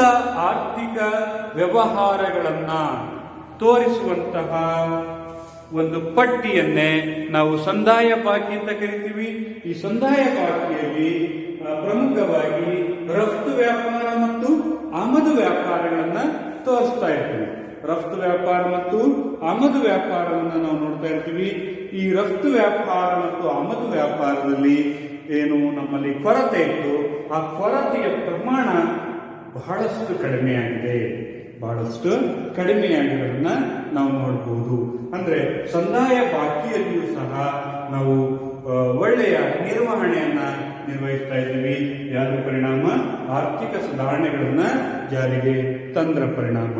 ಆರ್ಥಿಕ ವ್ಯವಹಾರಗಳನ್ನ ತೋರಿಸುವಂತಹ ಒಂದು ಪಟ್ಟಿಯನ್ನೇ ನಾವು ಸಂದಾಯ ಬಾಕಿ ಅಂತ ಕರಿತೀವಿ. ಈ ಸಂದಾಯ ಬಾಕಿಯಲ್ಲಿ ಪ್ರಮುಖವಾಗಿ ರಫ್ತು ವ್ಯಾಪಾರ ಮತ್ತು ಆಮದು ವ್ಯಾಪಾರಗಳನ್ನ ತೋರಿಸ್ತಾ ಇರ್ತೀವಿ. ರಫ್ತು ವ್ಯಾಪಾರ ಮತ್ತು ಆಮದು ವ್ಯಾಪಾರವನ್ನು ನಾವು ನೋಡ್ತಾ ಇರ್ತೀವಿ. ಈ ರಫ್ತು ವ್ಯಾಪಾರ ಮತ್ತು ಆಮದು ವ್ಯಾಪಾರದಲ್ಲಿ ಏನು ನಮ್ಮಲ್ಲಿ ಕೊರತೆ ಇತ್ತು, ಆ ಕೊರತೆಯ ಪ್ರಮಾಣ ಬಹಳಷ್ಟು ಕಡಿಮೆಯಾಗಿರೋದನ್ನ ನಾವು ನೋಡಬಹುದು. ಅಂದ್ರೆ ಸಂದಾಯ ಬಾಕಿಯಲ್ಲಿಯೂ ಸಹ ನಾವು ಒಳ್ಳೆಯ ನಿರ್ವಹಣೆಯನ್ನ ನಿರ್ವಹಿಸ್ತಾ ಇದ್ದೀವಿ. ಯಾರ ಪರಿಣಾಮ? ಆರ್ಥಿಕ ಸುಧಾರಣೆಗಳನ್ನ ಜಾರಿಗೆ ತಂದ್ರ ಪರಿಣಾಮ.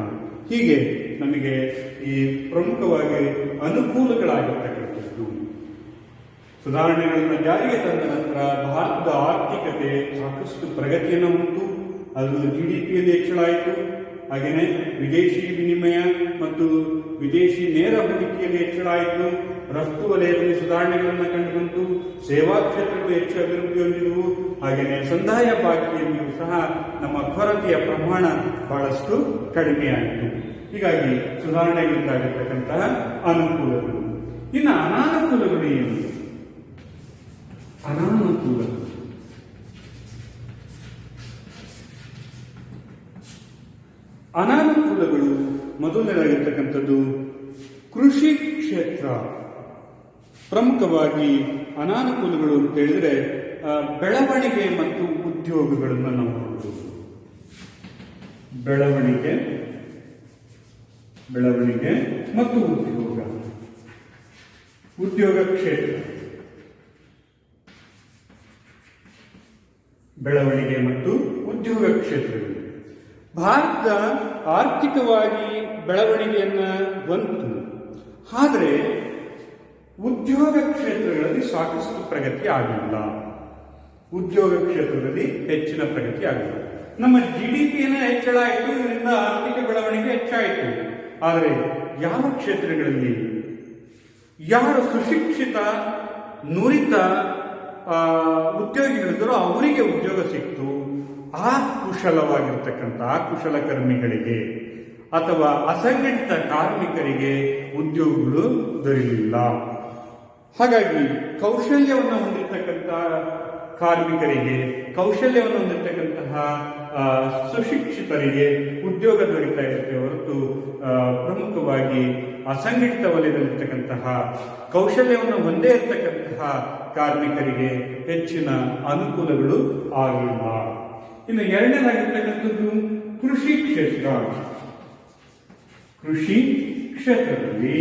ಹೀಗೆ ನಮಗೆ ಈ ಪ್ರಮುಖವಾಗಿ ಅನುಕೂಲಗಳಾಗಿರ್ತಕ್ಕಂಥದ್ದು. ಸುಧಾರಣೆಗಳನ್ನು ಜಾರಿಗೆ ತಂದ ನಂತರ ಭಾರತದ ಆರ್ಥಿಕತೆ ಸಾಕಷ್ಟು ಪ್ರಗತಿಯನ್ನು ಹೊಂದಿತು. ಅದರಲ್ಲಿ GDPಯಲ್ಲಿ ಹೆಚ್ಚಳ ಆಯಿತು. ಹಾಗೆಯೇ ವಿದೇಶಿ ವಿನಿಮಯ ಮತ್ತು ವಿದೇಶಿ ನೇರ ಹೂಡಿಕೆಯಲ್ಲಿ ಹೆಚ್ಚಳ ಆಯಿತು. ರಫ್ತು ವಲಯದಲ್ಲಿ ಸುಧಾರಣೆಗಳನ್ನು ಕಂಡುಬಂತು. ಸೇವಾ ಕ್ಷೇತ್ರಗಳು ಹೆಚ್ಚು ಅಭಿವೃದ್ಧಿ ಹೊಂದಿದವು. ಹಾಗೆಯೇ ಸಂದಾಯ ಬಾಕಿಯಲ್ಲಿಯೂ ಸಹ ನಮ್ಮ ಕೊರತೆಯ ಪ್ರಮಾಣ ಬಹಳಷ್ಟು ಕಡಿಮೆಯಾಯಿತು. ಹೀಗಾಗಿ ಸುಧಾರಣೆಗಳಿಂದಾಗಿರ್ತಕ್ಕಂತಹ ಅನುಕೂಲಗಳು. ಇನ್ನು ಅನಾನುಕೂಲಗಳು ಏನು? ಅನಾನುಕೂಲಗಳು ಮೊದಲನೇದಾಗಿರ್ತಕ್ಕಂಥದ್ದು ಕೃಷಿ ಕ್ಷೇತ್ರ. ಪ್ರಮುಖವಾಗಿ ಅನಾನುಕೂಲಗಳು ಅಂತ ಹೇಳಿದ್ರೆ ಬೆಳವಣಿಗೆ ಮತ್ತು ಉದ್ಯೋಗಗಳನ್ನು ನಾವು ನೋಡಬಹುದು. ಬೆಳವಣಿಗೆ ಮತ್ತು ಉದ್ಯೋಗ ಕ್ಷೇತ್ರ. ಬೆಳವಣಿಗೆ ಮತ್ತು ಉದ್ಯೋಗ ಕ್ಷೇತ್ರಗಳು. ಭಾರತ ಆರ್ಥಿಕವಾಗಿ ಬೆಳವಣಿಗೆಯನ್ನ ಬಂತು, ಆದರೆ ಉದ್ಯೋಗ ಕ್ಷೇತ್ರಗಳಲ್ಲಿ ಸಾಕಷ್ಟು ಪ್ರಗತಿ ಆಗಿಲ್ಲ. ಉದ್ಯೋಗ ಕ್ಷೇತ್ರದಲ್ಲಿ ಹೆಚ್ಚಿನ ಪ್ರಗತಿ ಆಗಿಲ್ಲ. ನಮ್ಮ GDPನ ಹೆಚ್ಚಳ ಆಯಿತು, ಇದರಿಂದ ಆರ್ಥಿಕ ಬೆಳವಣಿಗೆ ಹೆಚ್ಚಾಯಿತು. ಆದರೆ ಯಾವ ಕ್ಷೇತ್ರಗಳಲ್ಲಿ ಯಾರು ಸುಶಿಕ್ಷಿತ ನುರಿತ ಉದ್ಯೋಗಿಗಳಿದ್ದರೂ ಅವರಿಗೆ ಉದ್ಯೋಗ ಸಿಕ್ತು, ಆ ಕುಶಲವಾಗಿರ್ತಕ್ಕಂತಹ ಕುಶಲಕರ್ಮಿಗಳಿಗೆ ಅಥವಾ ಅಸಂಘಟಿತ ಕಾರ್ಮಿಕರಿಗೆ ಉದ್ಯೋಗಗಳು ದೊರೆಯಲಿಲ್ಲ. ಹಾಗಾಗಿ ಕೌಶಲ್ಯವನ್ನು ಹೊಂದಿರತಕ್ಕಂತಹ ಕಾರ್ಮಿಕರಿಗೆ, ಕೌಶಲ್ಯವನ್ನು ಹೊಂದಿರತಕ್ಕಂತಹ ಸುಶಿಕ್ಷಿತರಿಗೆ ಉದ್ಯೋಗ ದೊರೀತಾ ಇರುತ್ತೆ ಹೊರತು ಪ್ರಮುಖವಾಗಿ ಅಸಂಘಟಿತ ವಲಯದಲ್ಲಿರ್ತಕ್ಕಂತಹ ಕೌಶಲ್ಯವನ್ನು ಹೊಂದೇ ಇರತಕ್ಕಂತಹ ಕಾರ್ಮಿಕರಿಗೆ ಹೆಚ್ಚಿನ ಅನುಕೂಲಗಳು ಆಗಿಲ್ಲ. ಇನ್ನು ಎರಡನೇದಾಗಿರ್ತಕ್ಕಂಥದ್ದು ಕೃಷಿ ಕ್ಷೇತ್ರ. ಕೃಷಿ ಕ್ಷೇತ್ರದಲ್ಲಿ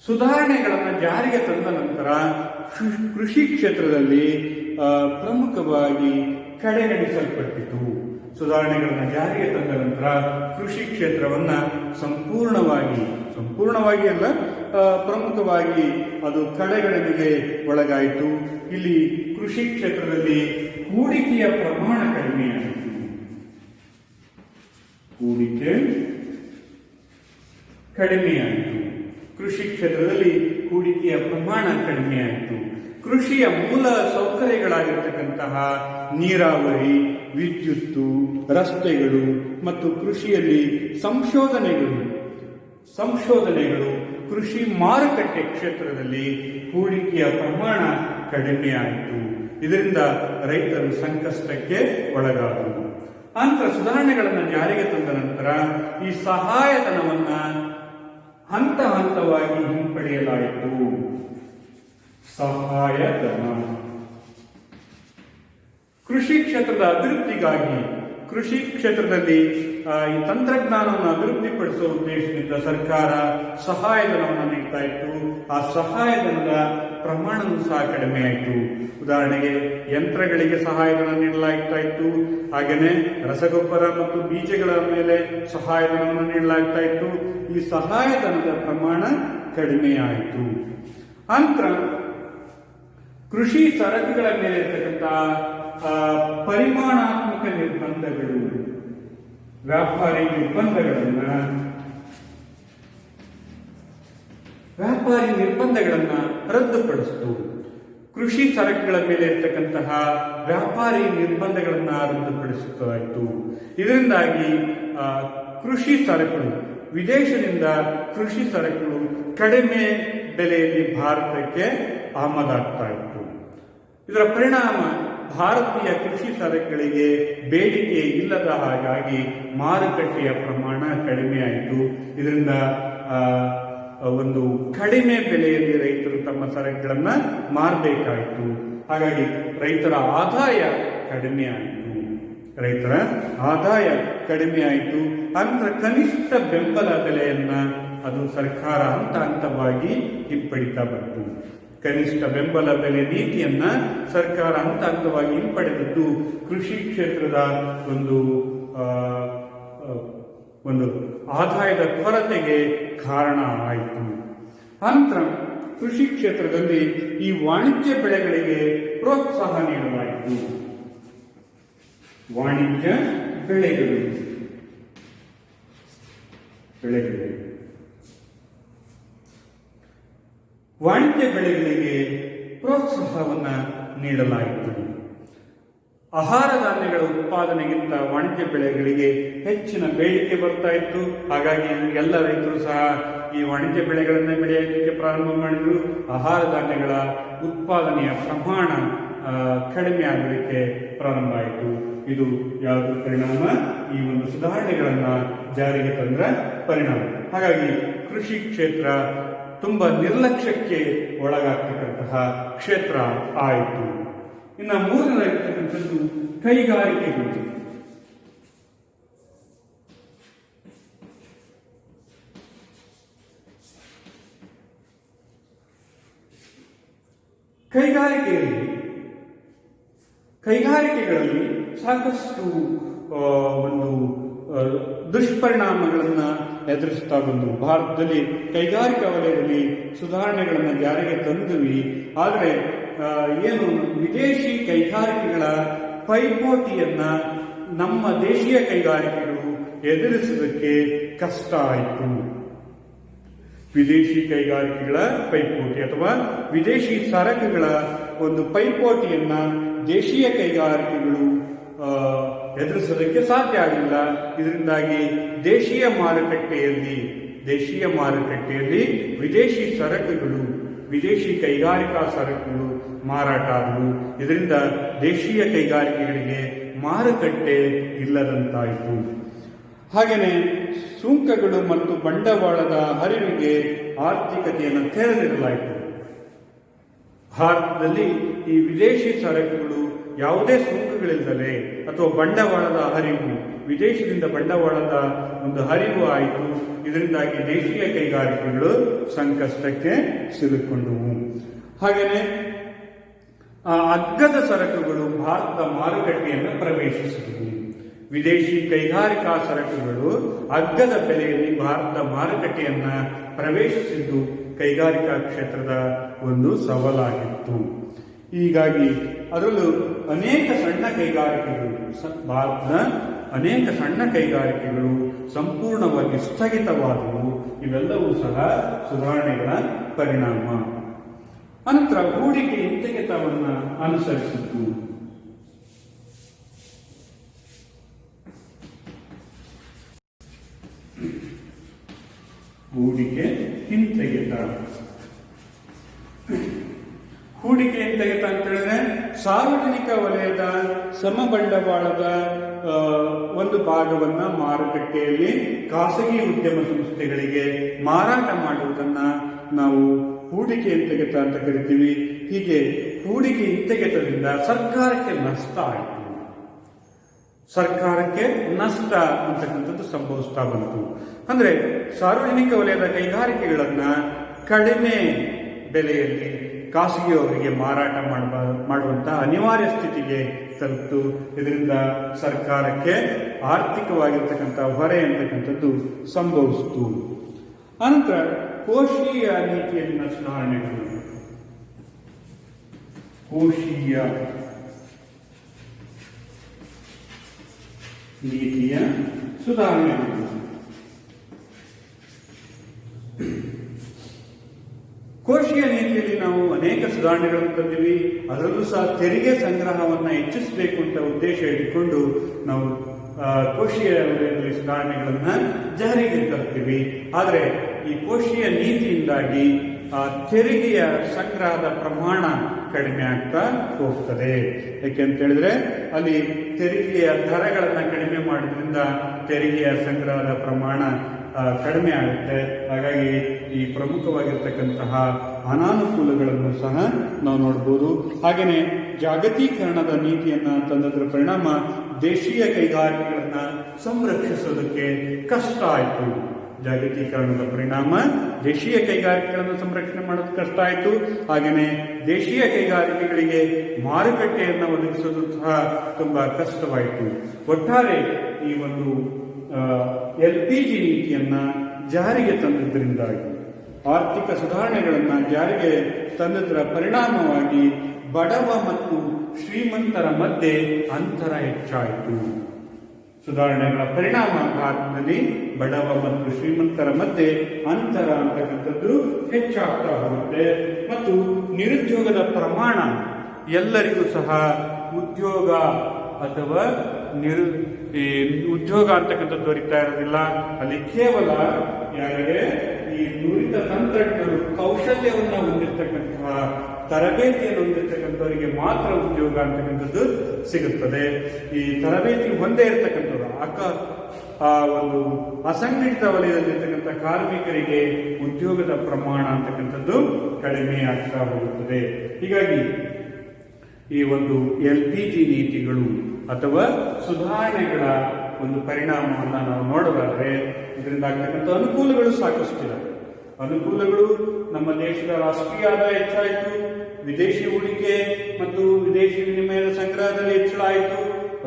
ಸುಧಾರಣೆಗಳನ್ನು ಜಾರಿಗೆ ತಂದ ನಂತರ ಕೃಷಿ ಕ್ಷೇತ್ರದಲ್ಲಿ ಪ್ರಮುಖವಾಗಿ ಕಡೆಗಣಿಸಲ್ಪಟ್ಟಿತು. ಸುಧಾರಣೆಗಳನ್ನು ಜಾರಿಗೆ ತಂದ ನಂತರ ಕೃಷಿ ಕ್ಷೇತ್ರವನ್ನ ಸಂಪೂರ್ಣವಾಗಿ ಅಲ್ಲ, ಪ್ರಮುಖವಾಗಿ ಅದು ಕಡೆಗಣನೆಗೆ ಒಳಗಾಯಿತು. ಇಲ್ಲಿ ಕೃಷಿ ಕ್ಷೇತ್ರದಲ್ಲಿ ಹೂಡಿಕೆಯ ಪ್ರಮಾಣ ಕಡಿಮೆಯಾಯಿತು. ಕೃಷಿ ಕ್ಷೇತ್ರದಲ್ಲಿ ಹೂಡಿಕೆಯ ಪ್ರಮಾಣ ಕಡಿಮೆಯಾಯಿತು. ಕೃಷಿಯ ಮೂಲ ಸೌಕರ್ಯಗಳಾಗಿರ್ತಕ್ಕಂತಹ ನೀರಾವರಿ, ವಿದ್ಯುತ್ತು, ರಸ್ತೆಗಳು ಮತ್ತು ಕೃಷಿಯಲ್ಲಿ ಸಂಶೋಧನೆಗಳು ಕೃಷಿ ಮಾರುಕಟ್ಟೆ ಕ್ಷೇತ್ರದಲ್ಲಿ ಹೂಡಿಕೆಯ ಪ್ರಮಾಣ ಕಡಿಮೆಯಾಯಿತು. ಇದರಿಂದ ರೈತರು ಸಂಕಷ್ಟಕ್ಕೆ ಒಳಗಾದರು. ನಂತರ ಸುಧಾರಣೆಗಳನ್ನು ಜಾರಿಗೆ ತಂದ ನಂತರ ಈ ಸಹಾಯಧನವನ್ನ ಹಂತವಾಗಿ ಹಿಂಪಡೆಯಲಾಯಿತು. ಸಹಾಯಧನ ಕೃಷಿ ಕ್ಷೇತ್ರದ ಅಭಿವೃದ್ಧಿಗಾಗಿ, ಕೃಷಿ ಕ್ಷೇತ್ರದಲ್ಲಿ ಈ ತಂತ್ರಜ್ಞಾನವನ್ನು ಅಭಿವೃದ್ಧಿಪಡಿಸುವ ಉದ್ದೇಶದಿಂದ ಸರ್ಕಾರ ಸಹಾಯಧನವನ್ನು ನೀಡ್ತಾ ಇತ್ತು. ಆ ಸಹಾಯಧನದ ಪ್ರಮಾಣವೂ ಸಹ ಕಡಿಮೆ ಆಯಿತು. ಉದಾಹರಣೆಗೆ ಯಂತ್ರಗಳಿಗೆ ಸಹಾಯಧನ ನೀಡಲಾಗ್ತಾ ಇತ್ತು. ಹಾಗೆಯೇ ರಸಗೊಬ್ಬರ ಮತ್ತು ಬೀಜಗಳ ಮೇಲೆ ಸಹಾಯಧನವನ್ನು ನೀಡಲಾಗ್ತಾ ಇತ್ತು. ಈ ಸಹಾಯಧನದ ಪ್ರಮಾಣ ಕಡಿಮೆಯಾಯಿತು. ನಂತರ ಕೃಷಿ ಸರಕುಗಳ ಮೇಲೆ ಇರತಕ್ಕಂತಹ ಪರಿಮಾಣಾತ್ಮಕ ನಿರ್ಬಂಧಗಳು, ವ್ಯಾಪಾರಿ ನಿರ್ಬಂಧಗಳನ್ನು ವ್ಯಾಪಾರಿ ನಿರ್ಬಂಧಗಳನ್ನು ರದ್ದುಪಡಿಸಿತು. ಕೃಷಿ ಸರಕುಗಳ ಮೇಲೆ ಇರ್ತಕ್ಕಂತಹ ವ್ಯಾಪಾರಿ ನಿರ್ಬಂಧಗಳನ್ನು ರದ್ದುಪಡಿಸಲಾಯಿತು. ಇದರಿಂದಾಗಿ ಕೃಷಿ ಸರಕುಗಳು, ವಿದೇಶದಿಂದ ಕೃಷಿ ಸರಕುಗಳು ಕಡಿಮೆ ಬೆಲೆಯಲ್ಲಿ ಭಾರತಕ್ಕೆ ಆಮದಾಗ್ತಾ ಇತ್ತು. ಇದರ ಪರಿಣಾಮ ಭಾರತೀಯ ಕೃಷಿ ಸರಕುಗಳಿಗೆ ಬೇಡಿಕೆ ಇಲ್ಲದ ಹಾಗಾಗಿ ಮಾರುಕಟ್ಟೆಯ ಪ್ರಮಾಣ ಕಡಿಮೆ ಆಯಿತು. ಇದರಿಂದ ಒಂದು ಕಡಿಮೆ ಬೆಲೆಯಲ್ಲಿ ರೈತರು ತಮ್ಮ ಸರಕುಗಳನ್ನು ಮಾರಬೇಕಾಯಿತು. ಹಾಗಾಗಿ ರೈತರ ಆದಾಯ ಕಡಿಮೆ ಆಯಿತು. ಅಂತರ ಕನಿಷ್ಠ ಬೆಂಬಲ ಬೆಲೆಯನ್ನ ಅದು ಸರ್ಕಾರ ಹಂತ ಹಂತವಾಗಿ ಹಿಂಪಡಿತಾ ಬಂತು. ಕನಿಷ್ಠ ಬೆಂಬಲ ಬೆಲೆ ನೀತಿಯನ್ನ ಸರ್ಕಾರ ಹಂತ ಹಂತವಾಗಿ ಹಿಂಪಡೆದದ್ದು ಕೃಷಿ ಕ್ಷೇತ್ರದ ಒಂದು ಆದಾಯದ ಕೊರತೆಗೆ ಕಾರಣ ಆಯಿತು. ಅನಂತರ ಕೃಷಿ ಕ್ಷೇತ್ರದಲ್ಲಿ ಈ ವಾಣಿಜ್ಯ ಬೆಳೆಗಳಿಗೆ ಪ್ರೋತ್ಸಾಹ ನೀಡಲಾಯಿತು. ವಾಣಿಜ್ಯ ಬೆಳೆಗಳಿಗೆ ಪ್ರೋತ್ಸಾಹವನ್ನು ನೀಡಲಾಯಿತು. ಆಹಾರ ಧಾನ್ಯಗಳ ಉತ್ಪಾದನೆಗಿಂತ ವಾಣಿಜ್ಯ ಬೆಳೆಗಳಿಗೆ ಹೆಚ್ಚಿನ ಬೇಡಿಕೆ ಬರ್ತಾ ಇತ್ತು. ಹಾಗಾಗಿ ಎಲ್ಲ ರೈತರು ಸಹ ಈ ವಾಣಿಜ್ಯ ಬೆಳೆಗಳನ್ನೇ ಬೆಳೆಯಲಿಕ್ಕೆ ಪ್ರಾರಂಭ ಮಾಡಿದ್ರು. ಆಹಾರ ಧಾನ್ಯಗಳ ಉತ್ಪಾದನೆಯ ಪ್ರಮಾಣ ಕಡಿಮೆ ಆಗಲಿಕ್ಕೆ ಪ್ರಾರಂಭ ಆಯಿತು. ಇದು ಯಾವುದು ಪರಿಣಾಮ? ಈ ಒಂದು ಸುಧಾರಣೆಗಳನ್ನ ಜಾರಿಗೆ ತಂದ್ರ ಪರಿಣಾಮ. ಹಾಗಾಗಿ ಕೃಷಿ ಕ್ಷೇತ್ರ ತುಂಬಾ ನಿರ್ಲಕ್ಷ್ಯಕ್ಕೆ ಒಳಗಾಗ್ತಕ್ಕಂತಹ ಕ್ಷೇತ್ರ ಆಯಿತು. ಇನ್ನು ಮೂರನೇದಾಗಿರ್ತಕ್ಕಂಥದ್ದು ಕೈಗಾರಿಕೆಗಳು. ಕೈಗಾರಿಕೆಗಳಲ್ಲಿ ಸಾಕಷ್ಟು ಒಂದು ದುಷ್ಪರಿಣಾಮಗಳನ್ನು ಎದುರಿಸ್ತಾ ಬಂದು ಭಾರತದಲ್ಲಿ ಕೈಗಾರಿಕಾ ವಲಯದಲ್ಲಿ ಸುಧಾರಣೆಗಳನ್ನು ಜಾರಿಗೆ ತಂದ್ವಿ. ಆದರೆ ಏನು ವಿದೇಶಿ ಕೈಗಾರಿಕೆಗಳ ಪೈಪೋಟಿಯನ್ನ ನಮ್ಮ ದೇಶೀಯ ಕೈಗಾರಿಕೆಗಳು ಎದುರಿಸುವುದಕ್ಕೆ ಕಷ್ಟ ಆಯಿತು. ವಿದೇಶಿ ಕೈಗಾರಿಕೆಗಳ ಪೈಪೋಟಿ ಅಥವಾ ವಿದೇಶಿ ಸರಕುಗಳ ಒಂದು ಪೈಪೋಟಿಯನ್ನ ದೇಶೀಯ ಕೈಗಾರಿಕೆಗಳು ಎದುರಿಸೋದಕ್ಕೆ ಸಾಧ್ಯ ಆಗಲಿಲ್ಲ. ಇದರಿಂದಾಗಿ ದೇಶೀಯ ಮಾರುಕಟ್ಟೆಯಲ್ಲಿ ವಿದೇಶಿ ಸರಕುಗಳು, ವಿದೇಶಿ ಕೈಗಾರಿಕಾ ಸರಕುಗಳು ಮಾರಾಟ ಆದವು. ಇದರಿಂದ ದೇಶೀಯ ಕೈಗಾರಿಕೆಗಳಿಗೆ ಮಾರುಕಟ್ಟೆ ಇಲ್ಲದಂತಾಯಿತು. ಹಾಗೆಯೇ ಸುಂಕಗಳು ಮತ್ತು ಬಂಡವಾಳದ ಹರಿವಿಗೆ ಆರ್ಥಿಕತೆಯನ್ನು ತೆರೆದಿಡಲಾಯಿತು. ಭಾರತದಲ್ಲಿ ಈ ವಿದೇಶಿ ಸರಕುಗಳು ಯಾವುದೇ ಸುಂಕಗಳಿಲ್ಲದೆ ಅಥವಾ ಬಂಡವಾಳದ ಹರಿವು, ವಿದೇಶದಿಂದ ಬಂಡವಾಳದ ಒಂದು ಹರಿವು ಆಯಿತು. ಇದರಿಂದಾಗಿ ದೇಶೀಯ ಕೈಗಾರಿಕೆಗಳು ಸಂಕಷ್ಟಕ್ಕೆ ಸಿಲುಕೊಂಡವು. ಹಾಗೆಯೇ ಅಗ್ಗದ ಸರಕುಗಳು ಭಾರತದ ಮಾರುಕಟ್ಟೆಯನ್ನು ಪ್ರವೇಶಿಸಿದವು. ವಿದೇಶಿ ಕೈಗಾರಿಕಾ ಸರಕುಗಳು ಅಗ್ಗದ ಬೆಲೆಯಲ್ಲಿ ಭಾರತದ ಮಾರುಕಟ್ಟೆಯನ್ನು ಪ್ರವೇಶಿಸಿದ್ದು ಕೈಗಾರಿಕಾ ಕ್ಷೇತ್ರದ ಒಂದು ಸವಾಲಾಗಿತ್ತು. ಹೀಗಾಗಿ ಅದರಲ್ಲೂ ಅನೇಕ ಸಣ್ಣ ಕೈಗಾರಿಕೆಗಳು, ಭಾರತದ ಅನೇಕ ಸಣ್ಣ ಕೈಗಾರಿಕೆಗಳು ಸಂಪೂರ್ಣವಾಗಿ ಸ್ಥಗಿತವಾದವು. ಇವೆಲ್ಲವೂ ಸಹ ಸುಧಾರಣೆಗಳ ಪರಿಣಾಮ. ಅನಂತರ ಹೂಡಿಕೆ ಹಿಂತೆಗೆತವನ್ನು ಅನುಸರಿಸಿತು. ಹೂಡಿಕೆ ಹಿಂತೆಗೆತ ಅಂತ ಹೇಳಿದ್ರೆ ಸಾರ್ವಜನಿಕ ವಲಯದ ಸಮಬಂಡವಾಳದ ಒಂದು ಭಾಗವನ್ನ ಮಾರುಕಟ್ಟೆಯಲ್ಲಿ ಖಾಸಗಿ ಉದ್ಯಮ ಸಂಸ್ಥೆಗಳಿಗೆ ಮಾರಾಟ ಮಾಡುವುದನ್ನ ನಾವು ಹೂಡಿಕೆ ಹಿಂತೆಗೆತ ಅಂತ ಕರಿತೀವಿ. ಹೀಗೆ ಹೂಡಿಕೆ ಹಿಂತೆಗೆತದಿಂದ ಸರ್ಕಾರಕ್ಕೆ ನಷ್ಟ ಆಯಿತು. ಸರ್ಕಾರಕ್ಕೆ ನಷ್ಟ ಅಂತಕ್ಕಂಥದ್ದು ಸಂಭವಿಸ್ತಾ ಬಂತು. ಅಂದ್ರೆ ಸಾರ್ವಜನಿಕ ವಲಯದ ಕೈಗಾರಿಕೆಗಳನ್ನ ಕಡಿಮೆ ಬೆಲೆಯಲ್ಲಿ ಖಾಸಗಿಯವರಿಗೆ ಮಾರಾಟ ಮಾಡುವಂತಹ ಅನಿವಾರ್ಯ ಸ್ಥಿತಿಗೆ ತಲುಪಿತು. ಇದರಿಂದ ಸರ್ಕಾರಕ್ಕೆ ಆರ್ಥಿಕವಾಗಿರ್ತಕ್ಕಂಥ ಹೊರೆ ಅಂತಕ್ಕಂಥದ್ದು ಸಂಭವಿಸಿತು. ಅನಂತರ ಕೋಶೀಯ ನೀತಿಯಲ್ಲಿನ ಸುಧಾರಣೆಗಳು. ಕೋಶೀಯ ನೀತಿಯ ಸುಧಾರಣೆಗಳು. ಕೋಶೀಯ ನೀತಿಯಲ್ಲಿ ನಾವು ಅನೇಕ ಸುಧಾರಣೆಗಳನ್ನು ತಂದಿವಿ. ಅದರಲ್ಲೂ ಸಹ ತೆರಿಗೆ ಸಂಗ್ರಹವನ್ನು ಹೆಚ್ಚಿಸಬೇಕು ಅಂತ ಉದ್ದೇಶ ಇಟ್ಟುಕೊಂಡು ನಾವು ಕೋಶೀಯ ವಲಯದಲ್ಲಿ ಸುಧಾರಣೆಗಳನ್ನ ಜಾರಿಗೆ ತರ್ತೀವಿ. ಆದರೆ ಈ ಕೋಶೀಯ ನೀತಿಯಿಂದಾಗಿ ತೆರಿಗೆಯ ಸಂಗ್ರಹದ ಪ್ರಮಾಣ ಕಡಿಮೆ ಆಗ್ತಾ ಹೋಗ್ತದೆ. ಯಾಕೆಂತ ಹೇಳಿದ್ರೆ ಅಲ್ಲಿ ತೆರಿಗೆಯ ದರಗಳನ್ನು ಕಡಿಮೆ ಮಾಡೋದ್ರಿಂದ ತೆರಿಗೆಯ ಸಂಗ್ರಹದ ಪ್ರಮಾಣ ಕಡಿಮೆ ಆಗುತ್ತೆ. ಹಾಗಾಗಿ ಈ ಪ್ರಮುಖವಾಗಿರ್ತಕ್ಕಂತಹ ಅನಾನುಕೂಲಗಳನ್ನು ಸಹ ನಾವು ನೋಡ್ಬೋದು. ಹಾಗೆಯೇ ಜಾಗತೀಕರಣದ ನೀತಿಯನ್ನ ತಂದದ್ರ ಪರಿಣಾಮ ದೇಶೀಯ ಕೈಗಾರಿಕೆಗಳನ್ನ ಸಂರಕ್ಷಿಸೋದಕ್ಕೆ ಕಷ್ಟ ಆಯಿತು. ಜಾಗತೀಕರಣದ ಪರಿಣಾಮ ದೇಶೀಯ ಕೈಗಾರಿಕೆಗಳನ್ನು ಸಂರಕ್ಷಣೆ ಮಾಡೋದು ಕಷ್ಟ ಆಯಿತು. ಹಾಗೆಯೇ ದೇಶೀಯ ಕೈಗಾರಿಕೆಗಳಿಗೆ ಮಾರುಕಟ್ಟೆಯನ್ನು ಒದಗಿಸೋದು ಸಹ ತುಂಬಾ ಕಷ್ಟವಾಯಿತು. ಒಟ್ಟಾರೆ ಈ ಒಂದು LPG ನೀತಿಯನ್ನ ಜಾರಿಗೆ ತಂದಿದ್ದರಿಂದಾಗಿ, ಆರ್ಥಿಕ ಸುಧಾರಣೆಗಳನ್ನು ಜಾರಿಗೆ ತಂದದರ ಪರಿಣಾಮವಾಗಿ ಬಡವ ಮತ್ತು ಶ್ರೀಮಂತರ ಮಧ್ಯೆ ಅಂತರ ಹೆಚ್ಚಾಯಿತು. ಸುಧಾರಣೆಗಳ ಪರಿಣಾಮ ಭಾರತದಲ್ಲಿ ಬಡವ ಮತ್ತು ಶ್ರೀಮಂತರ ಮಧ್ಯೆ ಅಂತರ ಅಂತಕ್ಕಂಥದ್ದು ಹೆಚ್ಚಾಗ್ತಾ ಹೋಗುತ್ತೆ. ಮತ್ತು ನಿರುದ್ಯೋಗದ ಪ್ರಮಾಣ, ಎಲ್ಲರಿಗೂ ಸಹ ಉದ್ಯೋಗ ಅಥವಾ ಉದ್ಯೋಗ ಅಂತಕ್ಕಂಥದ್ದು ದೊರೀತಾ ಇರೋದಿಲ್ಲ. ಅಲ್ಲಿ ಕೇವಲ ಯಾರಿಗೆ ಈ ನುರಿತ ತಂತ್ರಜ್ಞರು ಕೌಶಲ್ಯವನ್ನು ಹೊಂದಿರತಕ್ಕಂತಹ, ತರಬೇತಿಯನ್ನು ಹೊಂದಿರತಕ್ಕಂಥವರಿಗೆ ಮಾತ್ರ ಉದ್ಯೋಗ ಅಂತಕ್ಕಂಥದ್ದು ಸಿಗುತ್ತದೆ. ಈ ತರಬೇತಿ ಹೊಂದೇ ಇರತಕ್ಕಂಥವ್ರು ಒಂದು ಅಸಂಘಟಿತ ವಲಯದಲ್ಲಿರ್ತಕ್ಕಂಥ ಕಾರ್ಮಿಕರಿಗೆ ಉದ್ಯೋಗದ ಪ್ರಮಾಣ ಅಂತಕ್ಕಂಥದ್ದು ಕಡಿಮೆ ಆಗ್ತಾ ಹೋಗುತ್ತದೆ. ಹೀಗಾಗಿ ಈ ಒಂದು LPG ನೀತಿಗಳು ಅಥವಾ ಸುಧಾರಣೆಗಳ ಒಂದು ಪರಿಣಾಮವನ್ನು ನಾವು ನೋಡೋದಾದ್ರೆ ಇದರಿಂದ ಆಗ್ತಕ್ಕಂಥ ಅನುಕೂಲಗಳು ಸಾಕಷ್ಟಿದೆ. ಅನುಕೂಲಗಳು: ನಮ್ಮ ದೇಶದ ರಾಷ್ಟ್ರೀಯ ಆದಾಯ ಹೆಚ್ಚಾಯಿತು, ವಿದೇಶಿ ಹೂಡಿಕೆ ಮತ್ತು ವಿದೇಶಿ ವಿನಿಮಯದ ಸಂಗ್ರಹದಲ್ಲಿ ಹೆಚ್ಚಳ ಆಯಿತು,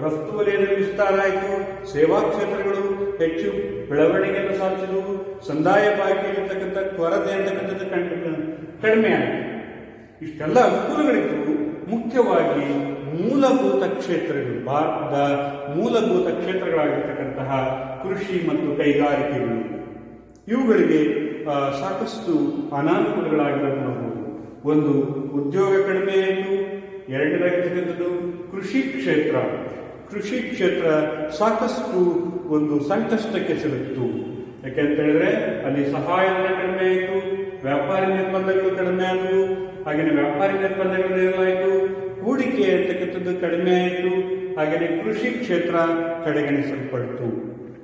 ರಫ್ತು ವಲಯದಲ್ಲಿ ವಿಸ್ತಾರ ಆಯಿತು, ಸೇವಾ ಕ್ಷೇತ್ರಗಳು ಹೆಚ್ಚು ಬೆಳವಣಿಗೆಯನ್ನು ಸಾಧಿಸಿದವು, ಸಂದಾಯ ಬಾಕಿಯಲ್ಲಿರ್ತಕ್ಕಂಥ ಕೊರತೆ ಅಂತಕ್ಕಂಥದ್ದು ಕಡಿಮೆ ಆಯಿತು. ಇಷ್ಟೆಲ್ಲ ಅನುಕೂಲಗಳಿದ್ದು ಮುಖ್ಯವಾಗಿ ಮೂಲಭೂತ ಕ್ಷೇತ್ರಗಳು, ಭಾರತದ ಮೂಲಭೂತ ಕ್ಷೇತ್ರಗಳಾಗಿರ್ತಕ್ಕಂತಹ ಕೃಷಿ ಮತ್ತು ಕೈಗಾರಿಕೆಗಳು, ಇವುಗಳಿಗೆ ಸಾಕಷ್ಟು ಅನಾನುಕೂಲಗಳಾಗಿರೋದು ನೋಡಬಹುದು. ಒಂದು, ಉದ್ಯೋಗ ಕಡಿಮೆ ಆಯಿತು. ಎರಡನೇದಾಗಿರ್ತಕ್ಕಂಥದ್ದು ಕೃಷಿ ಕ್ಷೇತ್ರ ಸಾಕಷ್ಟು ಒಂದು ಸಂಕಷ್ಟಕ್ಕೆ ಸಿಲುಕಿತು. ಯಾಕೆಂತ ಹೇಳಿದ್ರೆ ಅಲ್ಲಿ ಸಹಾಯಧನ ಕಡಿಮೆ ಆಯಿತು, ವ್ಯಾಪಾರಿ ನಿರ್ಬಂಧಗಳು ಕಡಿಮೆ ಆದವು. ಹಾಗೆಯೇ ವ್ಯಾಪಾರಿ ನಿರ್ಬಂಧಗಳು ನೀಡಲಾಯಿತು, ಹೂಡಿಕೆ ಅಂತಕ್ಕಂಥದ್ದು ಕಡಿಮೆ ಆಯಿತು. ಹಾಗೆಯೇ ಕೃಷಿ ಕ್ಷೇತ್ರ ಕಡೆಗಣಿಸಲ್ಪಟ್ಟಿತು.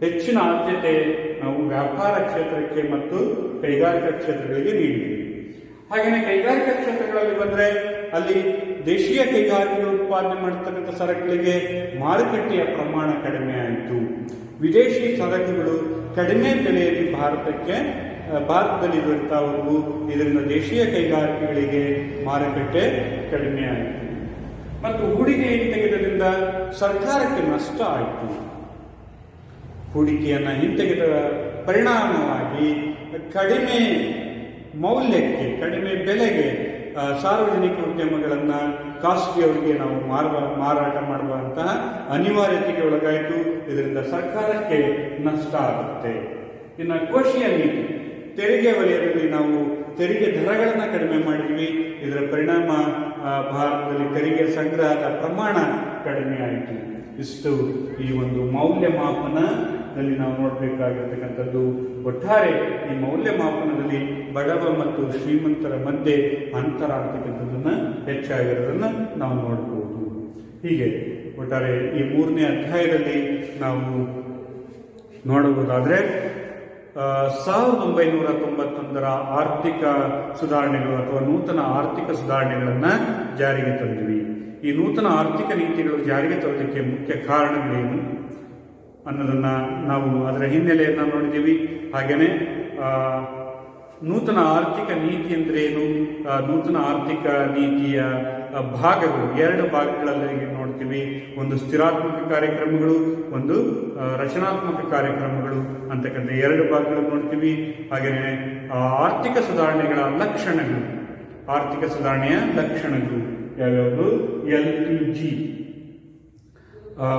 ಹೆಚ್ಚಿನ ಆದ್ಯತೆ ನಾವು ವ್ಯಾಪಾರ ಕ್ಷೇತ್ರಕ್ಕೆ ಮತ್ತು ಕೈಗಾರಿಕಾ ಕ್ಷೇತ್ರಗಳಿಗೆ ನೀಡಿದ್ವಿ. ಹಾಗೆಯೇ ಕೈಗಾರಿಕಾ ಕ್ಷೇತ್ರಗಳಲ್ಲಿ ಬಂದರೆ ಅಲ್ಲಿ ದೇಶೀಯ ಕೈಗಾರಿಕೆಗಳು ಉತ್ಪಾದನೆ ಮಾಡತಕ್ಕಂಥ ಸರಕುಗಳಿಗೆ ಮಾರುಕಟ್ಟೆಯ ಪ್ರಮಾಣ ಕಡಿಮೆ ಆಯಿತು. ವಿದೇಶಿ ಸರಕುಗಳು ಕಡಿಮೆ ಬೆಲೆಯಲ್ಲಿ ಭಾರತದಲ್ಲಿ ದೊರೆತಾ ಹೋದವು. ಇದರಿಂದ ದೇಶೀಯ ಕೈಗಾರಿಕೆಗಳಿಗೆ ಮಾರುಕಟ್ಟೆ ಕಡಿಮೆ ಆಯಿತು. ಮತ್ತು ಹೂಡಿಕೆ ಹಿಂತೆಗೆತದಿಂದ ಸರ್ಕಾರಕ್ಕೆ ನಷ್ಟ ಆಯಿತು. ಹೂಡಿಕೆಯನ್ನು ಹಿಂತೆಗೆದ ಪರಿಣಾಮವಾಗಿ ಕಡಿಮೆ ಮೌಲ್ಯಕ್ಕೆ, ಕಡಿಮೆ ಬೆಲೆಗೆ ಸಾರ್ವಜನಿಕ ಉದ್ಯಮಗಳನ್ನು ಖಾಸಗಿಯವರಿಗೆ ನಾವು ಮಾರಾಟ ಮಾಡುವಂತಹ ಅನಿವಾರ್ಯತೆಗೆ ಒಳಗಾಯಿತು. ಇದರಿಂದ ಸರ್ಕಾರಕ್ಕೆ ನಷ್ಟ ಆಗುತ್ತೆ. ಇನ್ನು ಕೋಶೀಯ ನೀತಿ, ತೆರಿಗೆ ವಲಯದಲ್ಲಿ ನಾವು ತೆರಿಗೆ ದರಗಳನ್ನು ಕಡಿಮೆ ಮಾಡಿದ್ವಿ. ಇದರ ಪರಿಣಾಮ ಭಾರತದಲ್ಲಿ ತೆರಿಗೆ ಸಂಗ್ರಹದ ಪ್ರಮಾಣ ಕಡಿಮೆ ಆಯಿತು. ಇಷ್ಟು ಈ ಒಂದು ಮೌಲ್ಯಮಾಪನದಲ್ಲಿ ನಾವು ನೋಡಬೇಕಾಗಿರ್ತಕ್ಕಂಥದ್ದು. ಒಟ್ಟಾರೆ ಈ ಮೌಲ್ಯಮಾಪನದಲ್ಲಿ ಬಡವ ಮತ್ತು ಶ್ರೀಮಂತರ ಮಧ್ಯೆ ಅಂತರ ಅಂತಕ್ಕಂಥದ್ದನ್ನು ಹೆಚ್ಚಾಗಿರೋದನ್ನು ನಾವು ನೋಡಬಹುದು. ಹೀಗೆ ಒಟ್ಟಾರೆ ಈ 3ನೇ ಅಧ್ಯಾಯದಲ್ಲಿ ನಾವು ನೋಡಬಹುದಾದ್ರೆ 1991ರ ಆರ್ಥಿಕ ಸುಧಾರಣೆಗಳು ಅಥವಾ ನೂತನ ಆರ್ಥಿಕ ಸುಧಾರಣೆಗಳನ್ನು ಜಾರಿಗೆ ತಂದಿವಿ. ಈ ನೂತನ ಆರ್ಥಿಕ ನೀತಿಗಳು ಜಾರಿಗೆ ತರೋದಕ್ಕೆ ಮುಖ್ಯ ಕಾರಣಗಳೇನು ಅನ್ನೋದನ್ನ ನಾವು ಅದರ ಹಿನ್ನೆಲೆಯನ್ನು ನೋಡಿದ್ದೀವಿ. ಹಾಗೆಯೇ ನೂತನ ಆರ್ಥಿಕ ನೀತಿ ಅಂದ್ರೆ ಏನು, ನೂತನ ಆರ್ಥಿಕ ನೀತಿಯ ಭಾಗಗಳು 2 ಭಾಗಗಳಲ್ಲಿ ನೋಡ್ತೀವಿ. ಒಂದು ಸ್ಥಿರಾತ್ಮಕ ಕಾರ್ಯಕ್ರಮಗಳು, ಒಂದು ರಚನಾತ್ಮಕ ಕಾರ್ಯಕ್ರಮಗಳು ಅಂತಕ್ಕಂಥ 2 ಭಾಗಗಳು ನೋಡ್ತೀವಿ. ಹಾಗೆಯೇ ಆರ್ಥಿಕ ಸುಧಾರಣೆಗಳ ಲಕ್ಷಣಗಳು, ಆರ್ಥಿಕ ಸುಧಾರಣೆಯ ಲಕ್ಷಣಗಳು ಯಾವ್ಯಾವುದು? LPG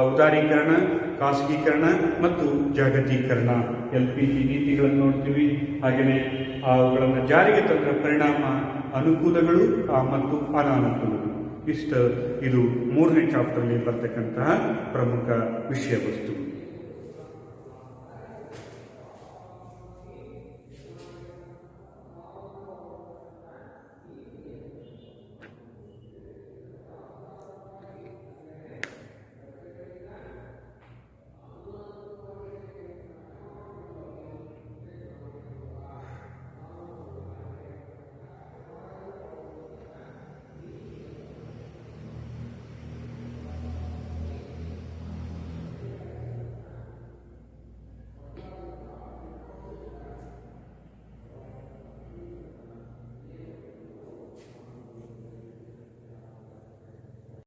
ಉದಾರೀಕರಣ, ಖಾಸಗೀಕರಣ ಮತ್ತು ಜಾಗತೀಕರಣ, LPG ನೀತಿಗಳನ್ನು ನೋಡ್ತೀವಿ. ಹಾಗೆಯೇ ಅವುಗಳನ್ನು ಜಾರಿಗೆ ತಂದ ಪರಿಣಾಮ, ಅನುಕೂಲಗಳು ಮತ್ತು ಅನಾನುಕೂಲಗಳು. ಇದು 3ನೇ ಚಾಪ್ಟರ್ಲಿ ಬರ್ತಕ್ಕಂತಹ ಪ್ರಮುಖ ವಿಷಯ ವಸ್ತು.